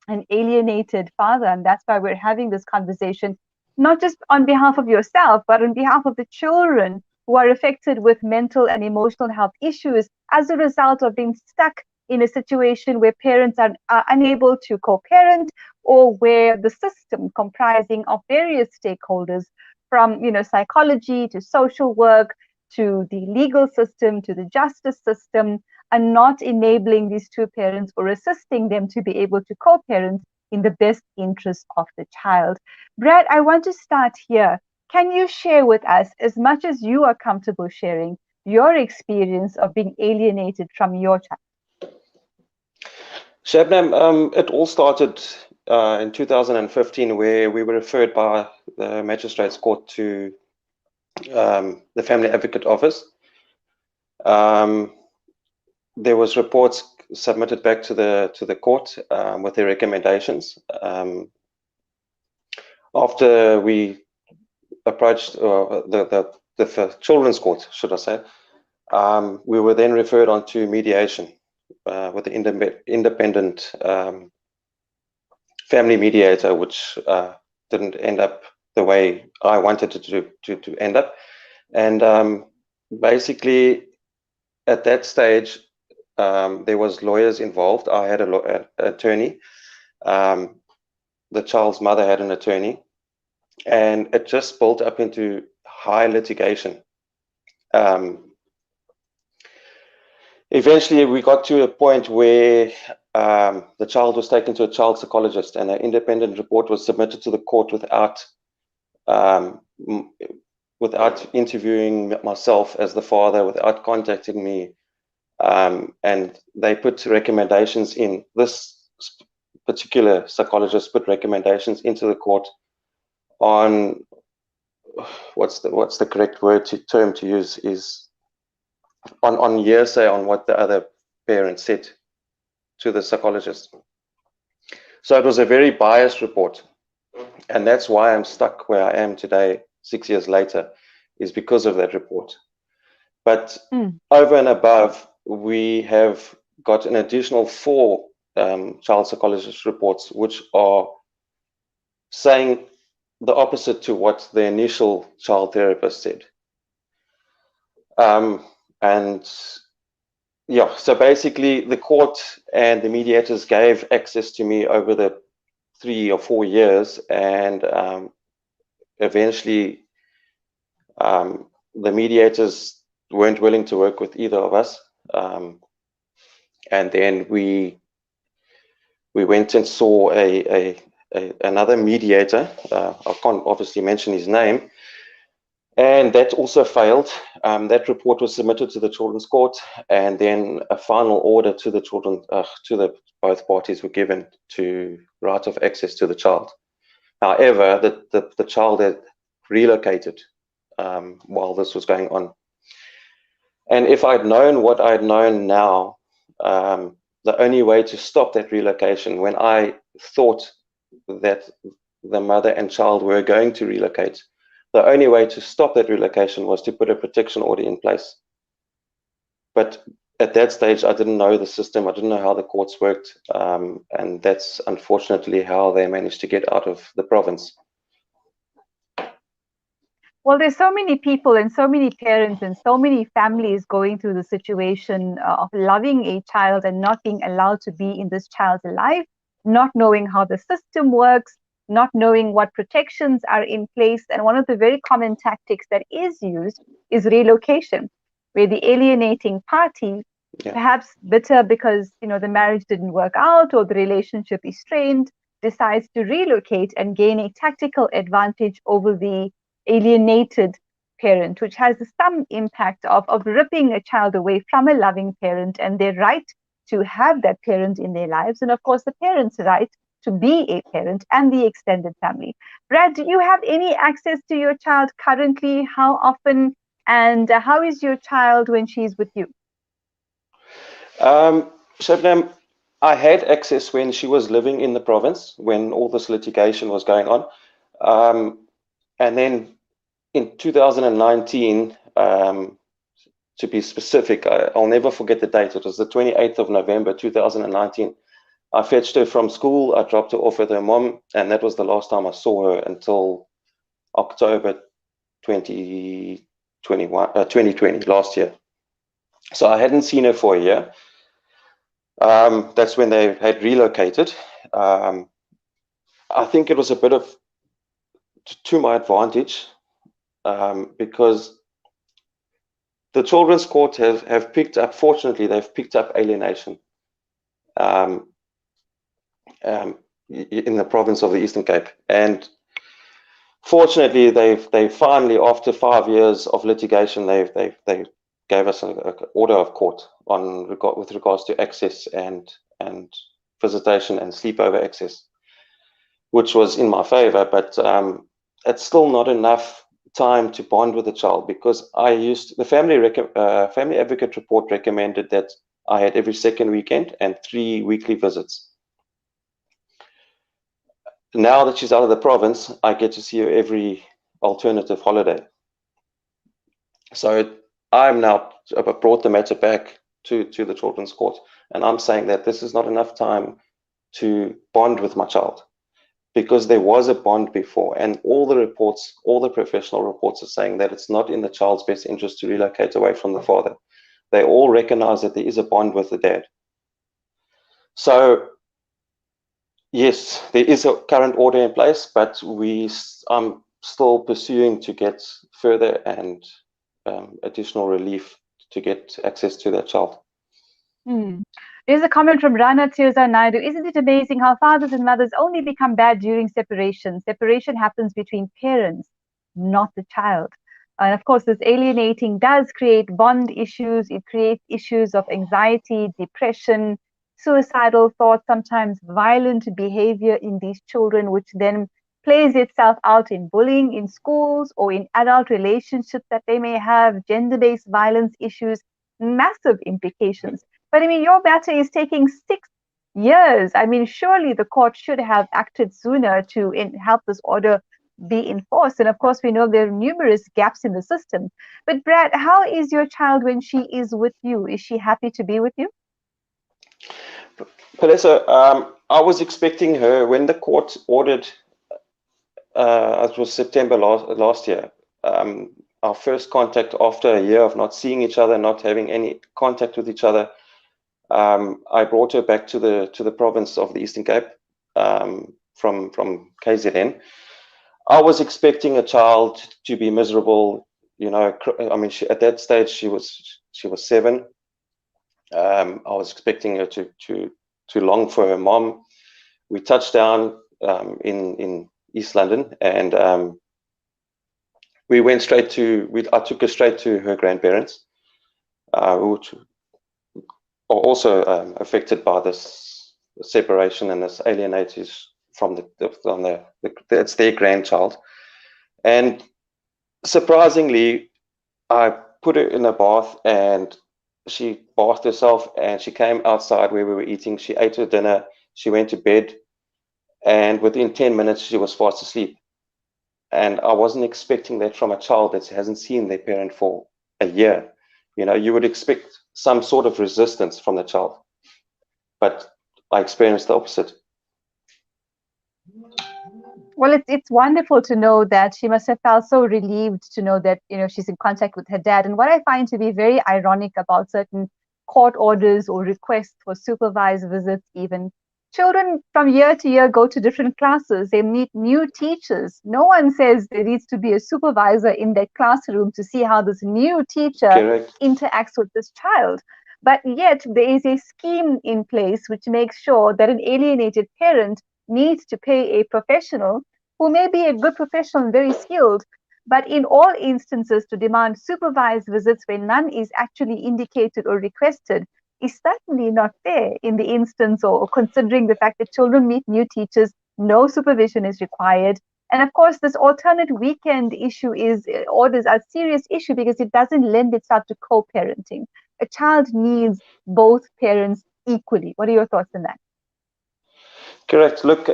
an alienated father, and that's why we're having this conversation, not just on behalf of yourself, but on behalf of the children who are affected with mental and emotional health issues as a result of being stuck in a situation where parents are unable to co-parent, or where the system comprising of various stakeholders, from psychology to social work to the legal system to the justice system, are not enabling these two parents or assisting them to be able to co-parent in the best interest of the child. Brad, I want to start here. Can you share with us, as much as you are comfortable sharing, your experience of being alienated from your child? Shabnam, it all started in 2015, where we were referred by the Magistrates Court to the Family Advocate Office. There was reports submitted back to the court with their recommendations. After we approached the Children's Court, should I say, we were then referred on to mediation with the independent family mediator, which didn't end up the way I wanted it to end up. And basically, at that stage, there was lawyers involved. I had an attorney. The child's mother had an attorney, and it just built up into high litigation. Eventually, we got to a point where the child was taken to a child psychologist, and an independent report was submitted to the court without interviewing myself as the father, without contacting me. And they put recommendations in. This particular psychologist put recommendations into the court on what's the correct term to use, is on hearsay on what the other parent said to the psychologist. So it was a very biased report, and that's why I'm stuck where I am today, 6 years later, is because of that report. But over and above, we have got an additional 4 child psychologist reports, which are saying the opposite to what the initial child therapist said. And yeah, so basically the court and the mediators gave access to me over the 3 or 4 years, and eventually the mediators weren't willing to work with either of us. And then we went and saw another mediator. I can't obviously mention his name, and that also failed. That report was submitted to the Children's Court, and then a final order to the children, both parties were given to right of access to the child. However, the child had relocated while this was going on. And if I'd known what I'd known now, the only way to stop that relocation, when I thought that the mother and child were going to relocate, the only way to stop that relocation was to put a protection order in place. But at that stage, I didn't know the system. I didn't know how the courts worked. And that's unfortunately how they managed to get out of the province. Well, there's so many people and so many parents and so many families going through the situation of loving a child and not being allowed to be in this child's life, not knowing how the system works, not knowing what protections are in place. And one of the very common tactics that is used is relocation, where the alienating party, perhaps bitter because the marriage didn't work out or the relationship is strained, decides to relocate and gain a tactical advantage over the alienated parent, which has some impact of ripping a child away from a loving parent and their right to have that parent in their lives, and of course the parent's right to be a parent and the extended family. Brad, do you have any access to your child currently? How often, and how is your child when she's with you? Shabnam, I had access when she was living in the province, when all this litigation was going on. And then in 2019, to be specific, I'll never forget the date. It was the 28th of November, 2019. I fetched her from school. I dropped her off with her mom, and that was the last time I saw her until October 2020, last year. So I hadn't seen her for a year. That's when they had relocated. I think it was a bit of to my advantage, because the Children's Court have picked up, fortunately, they've picked up alienation in the province of the Eastern Cape. And fortunately, they finally, after 5 years of litigation, they gave us an order of court with regards to access and visitation and sleepover access, which was in my favor, but it's still not enough time to bond with the child, because the family advocate report recommended that I had every second weekend and 3 weekly visits. Now that she's out of the province, I get to see her every alternative holiday. So I'm now brought the matter back to the children's court, and I'm saying that this is not enough time to bond with my child, because there was a bond before, and all the professional reports are saying that it's not in the child's best interest to relocate away from the father. They all recognize that there is a bond with the dad. So yes, there is a current order in place, but I'm still pursuing to get further and additional relief to get access to that child. There's a comment from Rana Tirza Naidu. Isn't it amazing how fathers and mothers only become bad during separation? Separation happens between parents, not the child. And of course, this alienating does create bond issues. It creates issues of anxiety, depression, suicidal thoughts, sometimes violent behavior in these children, which then plays itself out in bullying in schools or in adult relationships that they may have, gender-based violence issues, massive implications. But I mean, your matter is taking 6 years. I mean, surely the court should have acted sooner to help this order be enforced. And of course, we know there are numerous gaps in the system. But Brad, how is your child when she is with you? Is she happy to be with you? Palesa, I was expecting her when the court ordered, it was September last year, our first contact after a year of not seeing each other, not having any contact with each other. I brought her back to the province of the Eastern Cape from KZN. I was expecting a child to be miserable, you know. I mean, at that stage she was 7. I was expecting her to long for her mom. We touched down in East London, and we went straight I took her straight to her grandparents, which are also affected by this separation and this alienated from it's their grandchild. And surprisingly, I put her in a bath, and she bathed herself, and she came outside where we were eating. She ate her dinner, she went to bed, and within 10 minutes she was fast asleep. And I wasn't expecting that from a child that hasn't seen their parent for a year. You know, you would expect some sort of resistance from the child, but I experienced the opposite. Well, it's wonderful to know that she must have felt so relieved to know that, you know, she's in contact with her dad. And what I find to be very ironic about certain court orders or requests for supervised visits, even children from year to year go to different classes. They meet new teachers. No one says there needs to be a supervisor in that classroom to see how this new teacher interacts with this child. But yet there is a scheme in place which makes sure that an alienated parent needs to pay a professional who may be a good professional and very skilled, but in all instances to demand supervised visits when none is actually indicated or requested is certainly not fair in the instance, or considering the fact that children meet new teachers, no supervision is required. And of course, this alternate weekend issue is orders a serious issue because it doesn't lend itself to co-parenting. A child needs both parents equally. What are your thoughts on that? Correct. Look,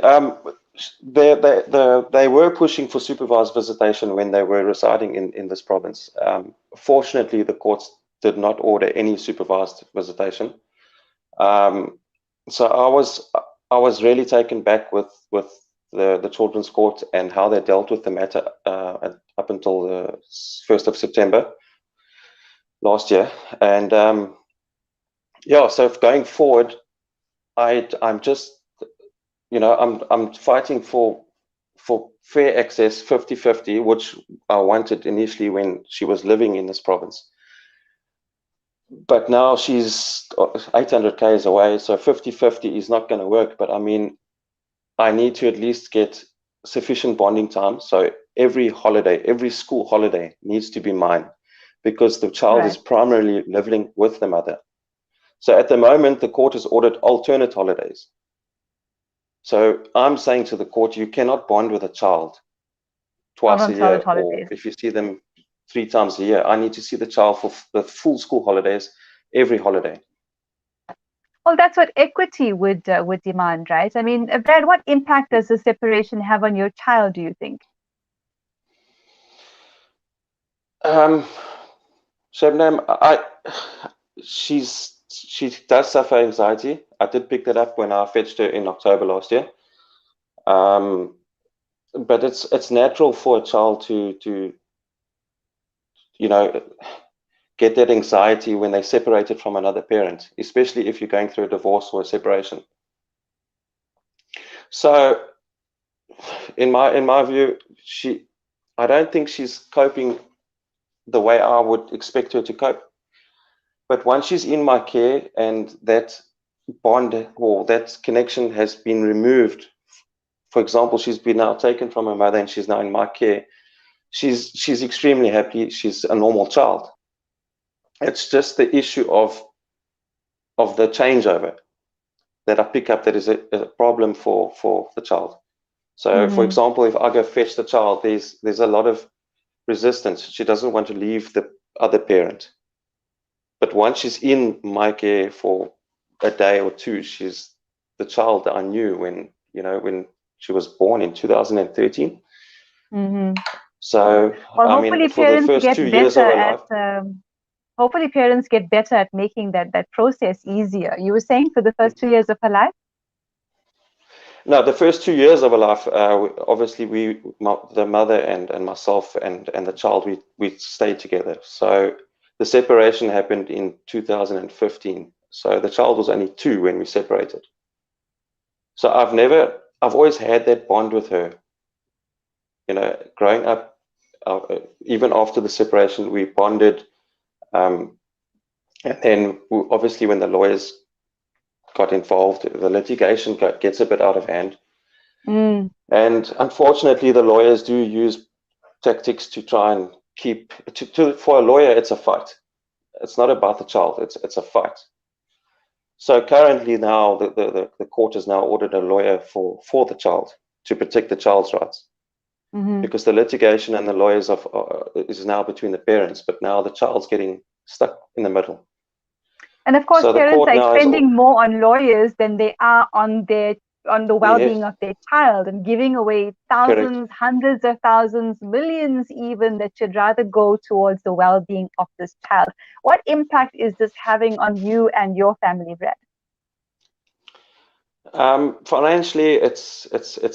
they were pushing for supervised visitation when they were residing in this province. Fortunately, the courts did not order any supervised visitation. So I was really taken back with the children's court and how they dealt with the matter up until the 1st of September last year. And yeah, so going forward, I'm just, you know, I'm fighting for fair access 50-50, which I wanted initially when she was living in this province. But now she's 800 k's away, so 50-50 is not going to work. But I mean, I need to at least get sufficient bonding time. So every holiday, every school holiday needs to be mine. because the child is primarily living with the mother. So at the moment, the court has ordered alternate holidays. So I'm saying to the court, you cannot bond with a child twice a year, or if you see them 3 times a year, I need to see the child for the full school holidays, every holiday. Well, that's what equity would demand, right? I mean, Brad, what impact does the separation have on your child, do you think? Shabnam, she does suffer anxiety. I did pick that up when I fetched her in October last year. But it's natural for a child to get that anxiety when they're separated from another parent, especially if you're going through a divorce or a separation. So in my view, I don't think she's coping the way I would expect her to cope. But once she's in my care and that bond or that connection has been removed, for example, she's been now taken from her mother and she's now in my care, she's extremely happy. She's a normal child. It's just the issue of the changeover that I pick up that is a problem for the child. So, for example, if I go fetch the child, there's a lot of resistance. She doesn't want to leave the other parent. But once she's in my care for a day or two, she's the child that I knew when she was born in 2013. So, well, I mean, for the first 2 years of her life. Hopefully parents get better at making that process easier. You were saying for the first 2 years of her life? No, the first 2 years of her life, obviously the mother and myself and the child, we stayed together. So the separation happened in 2015. So the child was only 2 when we separated. So I've always had that bond with her. Growing up, even after the separation, we bonded. And then obviously when the lawyers got involved, the litigation gets a bit out of hand. And unfortunately, the lawyers do use tactics to try and keep, for a lawyer, it's a fight. It's not about the child, it's a fight. So currently now, the court has now ordered a lawyer for the child to protect the child's rights. Because the litigation and the lawyers is now between the parents, but now the child's getting stuck in the middle. And of course, so parents are spending more on lawyers than they are on the well-being of their child, and giving away thousands, hundreds of thousands, millions even, that should rather go towards the well-being of this child. What impact is this having on you and your family, Brad? Financially, it's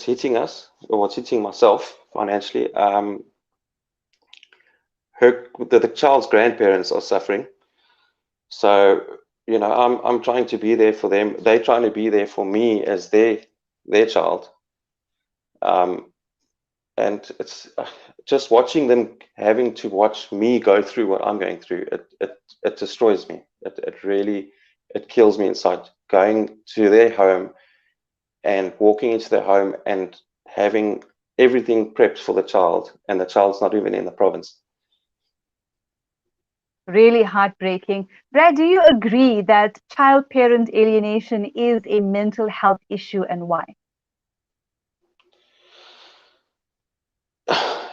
hitting us, or it's hitting myself financially. The child's grandparents are suffering. So, I'm trying to be there for them. They're trying to be there for me as their child. And it's just watching them having to watch me go through what I'm going through. It destroys me. It kills me inside. Going to their home and walking into their home and having everything prepped for the child, and the child's not even in the province. Really heartbreaking. Brad, do you agree that child-parent alienation is a mental health issue, and why?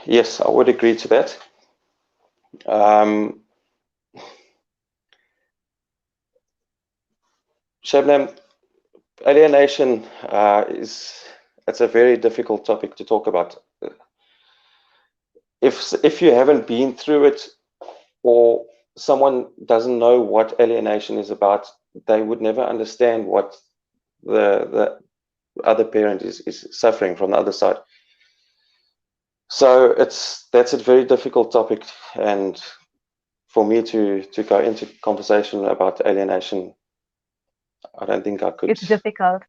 Yes, I would agree to that. Shabnam, alienation it's a very difficult topic to talk about. If you haven't been through it, or someone doesn't know what alienation is about, they would never understand what the other parent is suffering from the other side. So that's a very difficult topic, and for me to go into conversation about alienation, I don't think I could. It's difficult.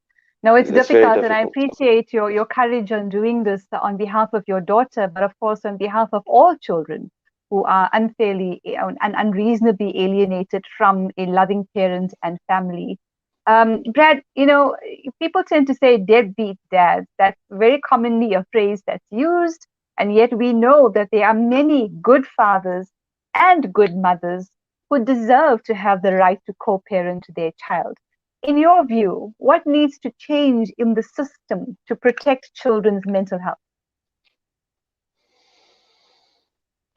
No, it's difficult, and I appreciate your courage on doing this on behalf of your daughter, but of course on behalf of all children who are unfairly and unreasonably alienated from a loving parent and family. Brad, people tend to say deadbeat dads. That's very commonly a phrase that's used, and yet we know that there are many good fathers and good mothers who deserve to have the right to co-parent their child. In your view, what needs to change in the system to protect children's mental health?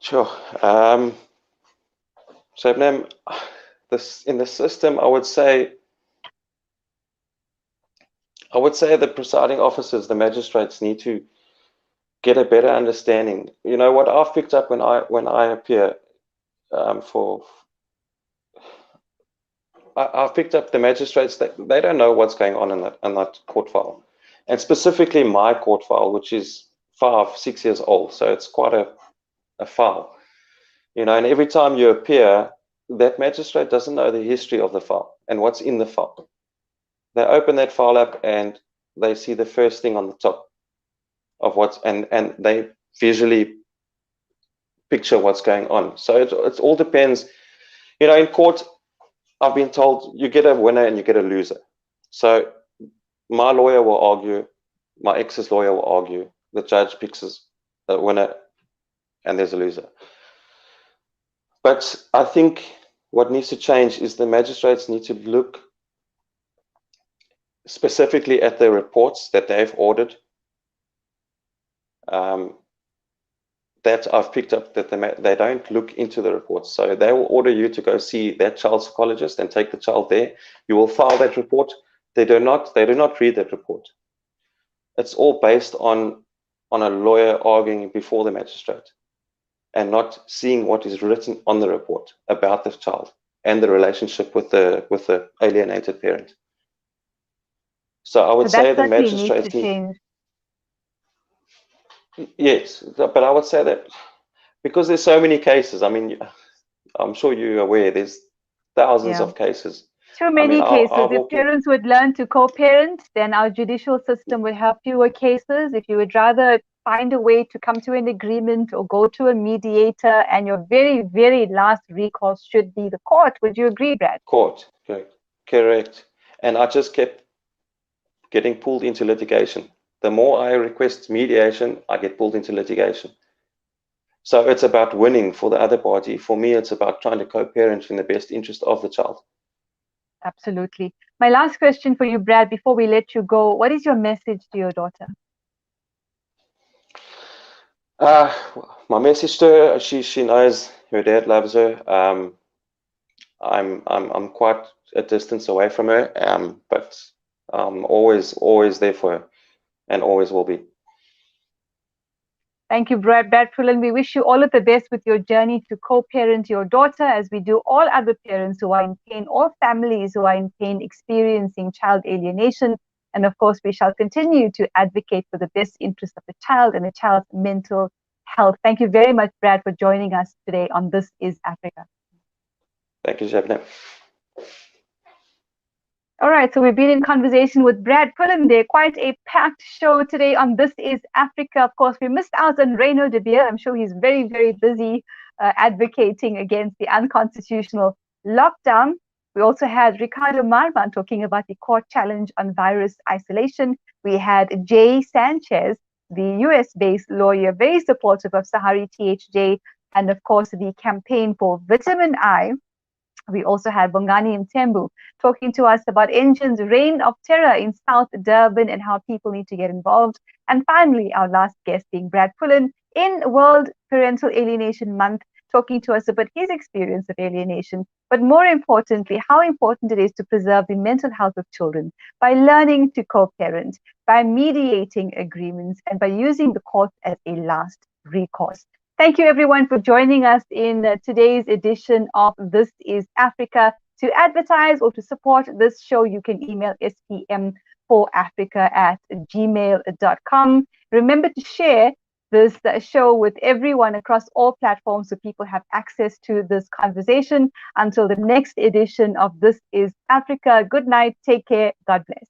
Sure. Shabnam, in the system, I would say the presiding officers, the magistrates, need to get a better understanding. You know what I've picked up when I appear I've picked up the magistrates that they don't know what's going on in that court file, and specifically my court file, which is 5-6 years old, so it's quite a file, you know. And every time you appear, that magistrate doesn't know the history of the file and what's in the file. They open that file up and they see the first thing on the top of what's, and they visually picture what's going on. So it all depends, you know. In court, I've been told you get a winner and you get a loser. So my lawyer will argue, my ex's lawyer will argue, the judge picks a winner and there's a loser. But I think what needs to change is the magistrates need to look specifically at the reports that they've ordered. That I've picked up that they don't look into the reports. So they will order you to go see that child psychologist and take the child there. You will file that report. They do not read that report. It's all based on a lawyer arguing before the magistrate and not seeing what is written on the report about the child and the relationship with the alienated parent. So I would say the magistrates need. Yes, but I would say that because there's so many cases, I mean, I'm sure you're aware there's thousands of cases. Too many cases. If parents would learn to co-parent, then our judicial system would have fewer cases. If you would rather find a way to come to an agreement or go to a mediator, and your very, very last recourse should be the court. Would you agree, Brad? Court, correct. And I just kept getting pulled into litigation. The more I request mediation, I get pulled into litigation. So it's about winning for the other party. For me, it's about trying to co-parent in the best interest of the child. Absolutely. My last question for you, Brad, before we let you go, what is your message to your daughter? My message to her, she knows her dad loves her. I'm quite a distance away from her, but I'm always there for her. And always will be. Thank you, Brad Pullen. We wish you all of the best with your journey to co-parent your daughter, as we do all other parents who are in pain, or families who are in pain experiencing child alienation. And of course, we shall continue to advocate for the best interest of the child and the child's mental health. Thank you very much, Brad, for joining us today on This Is Africa. Thank you, Shabnam. All right, so we've been in conversation with Brad Pullen there. Quite a packed show today on This Is Africa. Of course, we missed out on Reno de Beer. I'm sure he's very, very busy advocating against the unconstitutional lockdown. We also had Ricardo Marman talking about the court challenge on virus isolation. We had Jay Sanchez, the US-based lawyer, very supportive of Sahari THJ, and of course, the campaign for vitamin I. We also had Bongani Mtembu talking to us about Engine's reign of terror in South Durban and how people need to get involved. And finally, our last guest being Brad Pullen in World Parental Alienation Month, talking to us about his experience of alienation, but more importantly, how important it is to preserve the mental health of children by learning to co-parent, by mediating agreements, and by using the courts as a last recourse. Thank you, everyone, for joining us in today's edition of This Is Africa. To advertise or to support this show, you can email spm4africa@gmail.com. Remember to share this show with everyone across all platforms so people have access to this conversation. Until the next edition of This Is Africa, good night, take care, God bless.